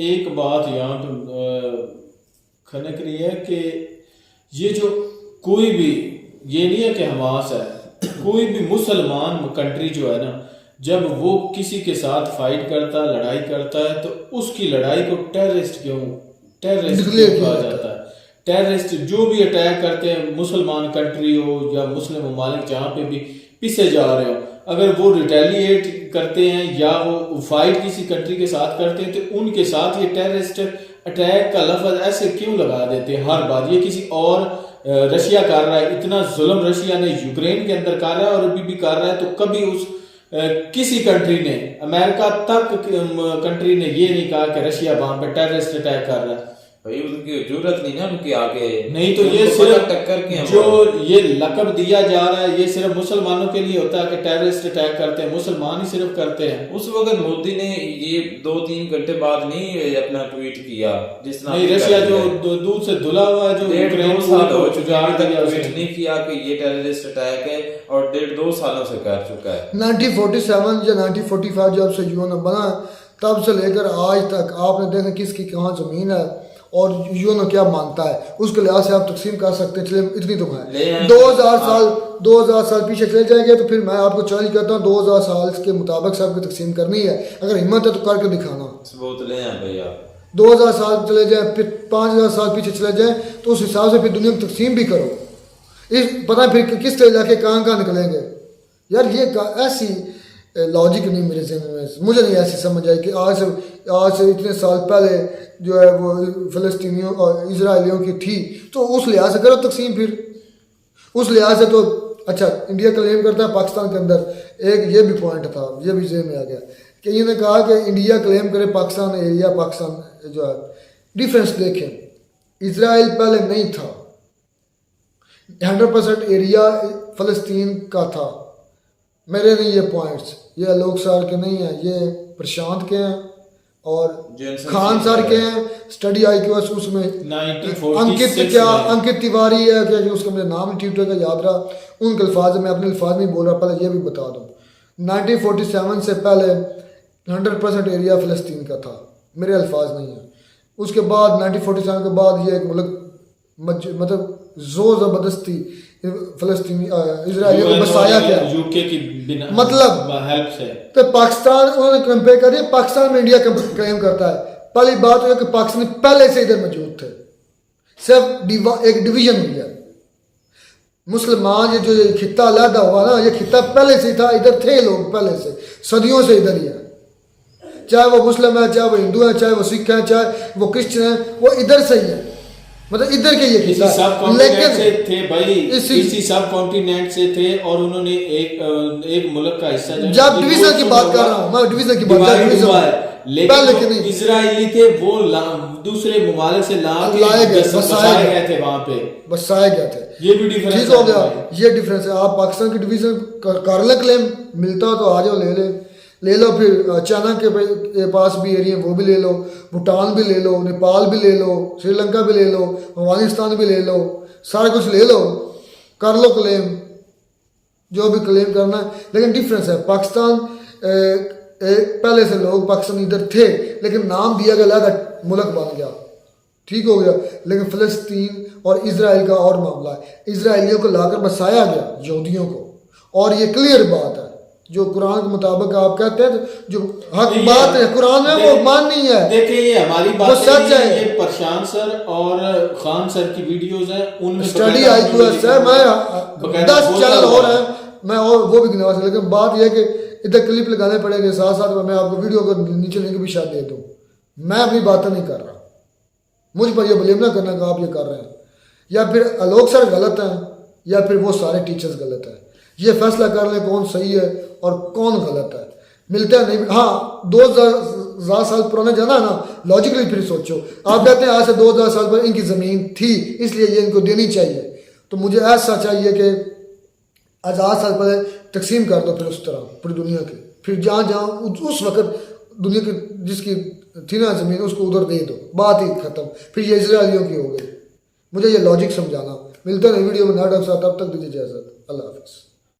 एक बात यहाँ पर खनक रही है कि ये जो कोई भी, ये नहीं है कि हमास है, कोई भी मुसलमान कंट्री जो है ना, जब वो किसी के साथ फाइट करता है, लड़ाई करता है, तो उसकी लड़ाई को टेररिस्ट कहा जाता है। टेररिस्ट जो भी अटैक करते हैं, मुसलमान कंट्री हो या मुस्लिम ममालिक जहाँ पे भी पीछे जा रहे हो, अगर वो रिटेलिएट करते हैं या वो फाइट किसी कंट्री के साथ करते हैं, तो उनके साथ ये टेररिस्ट अटैक का लफ्ज ऐसे क्यों लगा देते हैं हर बार? ये किसी और रशिया कर रहा है, इतना जुल्म रशिया ने यूक्रेन के अंदर कर रहा है और अभी भी कर रहा है, तो कभी उस किसी कंट्री ने, अमेरिका तक कंट्री ने ये नहीं कहा कि रशिया वहां पे टेररिस्ट अटैक कर रहा है। भाई उनकी जरूरत नहीं ना, उनके आगे नहीं, तो ये सिर्फ टक्कर के जो ये लकब दिया जा रहा है, ये सिर्फ मुसलमानों के लिए होता है कि टेररिस्ट अटैक करते हैं, मुसलमान ही सिर्फ करते हैं। उस वक्त मोदी ने ये 2-3 घंटे बाद नहीं अपना ट्वीट किया, जिस नहीं, रशिया जो दूध से धुला हुआ है, जो 1.5 साल हो चुके हैं, अभी तक ट्वीट नहीं किया कि ये टेररिस्ट अटैक है, और 1.5-2 सालों से कर चुका है। 1947 या 1945 जब से यूएन बना, तब से लेकर आज तक आपने देखा किसकी कहाँ जमीन है और यूएन क्या मानता है, उसके लिहाज से आप तकसीम कर सकते हैं। चलिए इतनी तो है, 2000 साल पीछे चले जाएंगे तो फिर मैं आपको चैलेंज करता हूँ 2000 साल के मुताबिक सबको तकसीम करनी है। अगर हिम्मत है तो करके दिखाना। सबूत ले आए भैया। 2000 साल चले जाए, फिर 5000 साल पीछे चले जाए, तो उस हिसाब से फिर दुनिया की तकसीम भी करो। इस पता फिर किस इलाके कहाँ निकलेंगे यार। ये ऐसी लॉजिक नहीं मेरे ज़हन में, मुझे नहीं ऐसी समझ आई कि आज से इतने साल पहले जो है वो फ़लस्तीनियों और इजराइलियों की थी, तो उस लिहाज से करो तकसीम। फिर उस लिहाज से तो अच्छा, इंडिया क्लेम करता है पाकिस्तान के अंदर, एक ये भी पॉइंट था, ये भी ज़हन में आ गया कि इन्होंने कहा कि इंडिया क्लेम करे पाकिस्तान एरिया, पाकिस्तान जो है। डिफरेंस देखें, इजराइल पहले नहीं था, 100% एरिया फ़लस्तीन का था। मेरे नहीं ये पॉइंट्स, ये आलोक सर के नहीं हैं, ये प्रशांत के हैं और खान सर के हैं। स्टडी IQ उसमें अंकित तिवारी है क्या, उसका मुझे नाम नहीं ठीक है याद रहा, उनके अल्फाज में अपने अल्फाज नहीं बोल रहा। पहले ये भी बता दूँ, 1947 से पहले 100% एरिया फ़लस्तीन का था, मेरे अल्फाज नहीं है। उसके बाद 1947 के बाद ये एक मुल्क मतलब जोर ज़बरदस्ती फ़लस्तीनी इजराइलियों को बसाया गया, यूके की बिना मतलब हेल्प से। तो पाकिस्तान उन्होंने कंपेयर कर दिया, पाकिस्तान में इंडिया क्लेम करता है। पहली बात है कि पाकिस्तानी पहले से इधर मौजूद थे, सिर्फ एक डिवीजन हो गया। मुसलमान ये जो खित्ता अलहदा हुआ ना, ये खित्ता पहले से था, इधर थे लोग पहले से, सदियों से इधर ही है। चाहे वो मुस्लिम है, चाहे वो हिंदू है, चाहे वो सिख है, चाहे वो क्रिश्चियन है, वो इधर से ही है, मतलब इधर के ये इसी सब कॉन्टिनेंट से थे भाई, इसी सब कॉन्टिनेंट से थे, और उन्होंने एक मुल्क का हिस्सा, जब डिवीजन की बात कर रहा हूँ मैं, डिवीजन की बात कर रहा हूँ, लेकिन इजराइली थे वो दूसरे ममालिक से लाए गए थे, वहां पे बसाए गए थे। ये भी डिफरेंस ठीक हो गया, ये डिफरेंस है। आप पाकिस्तान की डिवीजन कर ले क्लेम, मिलता तो आ जाओ ले ले, ले लो, फिर चाइना के पास भी एरिया वो भी ले लो, भूटान भी ले लो, नेपाल भी ले लो, श्रीलंका भी ले लो, अफगानिस्तान भी ले लो, सारा कुछ ले लो, कर लो क्लेम, जो भी क्लेम करना है। लेकिन डिफरेंस है, पाकिस्तान पहले से लोग पाकिस्तान इधर थे लेकिन नाम दिया गया, अलग मुल्क बन गया, ठीक हो गया। लेकिन फ़लस्तीन और इजराइल का और मामला है, इजराइलियों को लाकर बसाया गया यहूदियों को, और ये क्लियर बात है जो कुरान के मुताबिक आप कहते हैं, जो हक बात है कुरान में वो माननी है। देखिए ये हमारी बात वो सच है। ये प्रशांत सर और खान सर की वीडियोस हैं, उनमें स्टडी IQS है, मैं 10 चैनल और है, मैं और वो भी गिनवा सकता, लेकिन बात यह है कि इधर क्लिप लगाने पड़ेंगे, साथ साथ में मैं आपको वीडियो को नीचे लिंक भी शायद दे दूँ। मैं अपनी बातें नहीं कर रहा, मुझ पर यह ब्लेम ना करना कि आप ये कर रहे हैं, या फिर आलोक सर गलत हैं या फिर वो सारे टीचर्स गलत हैं। ये फैसला कर लें कौन सही है और कौन गलत है, मिलता है नहीं। हाँ 2000 साल पुराना जाना है ना, लॉजिकली फिर सोचो, आप कहते हैं आज से 2000 साल पर इनकी ज़मीन थी इसलिए ये इनको देनी चाहिए, तो मुझे ऐसा चाहिए कि आज 8 साल पहले तकसीम कर दो, फिर उस तरह पूरी दुनिया की, फिर जहाँ जहाँ उस वक़्त दुनिया की जिसकी थी ना ज़मीन उसको उधर दे दो, बात ही ख़त्म, फिर ये इजराइलियों की हो गई। मुझे ये लॉजिक समझाना। मिलता है वीडियो में, नया तब तक दीजिए इजाज़त, अल्लाह हाफ़िज़।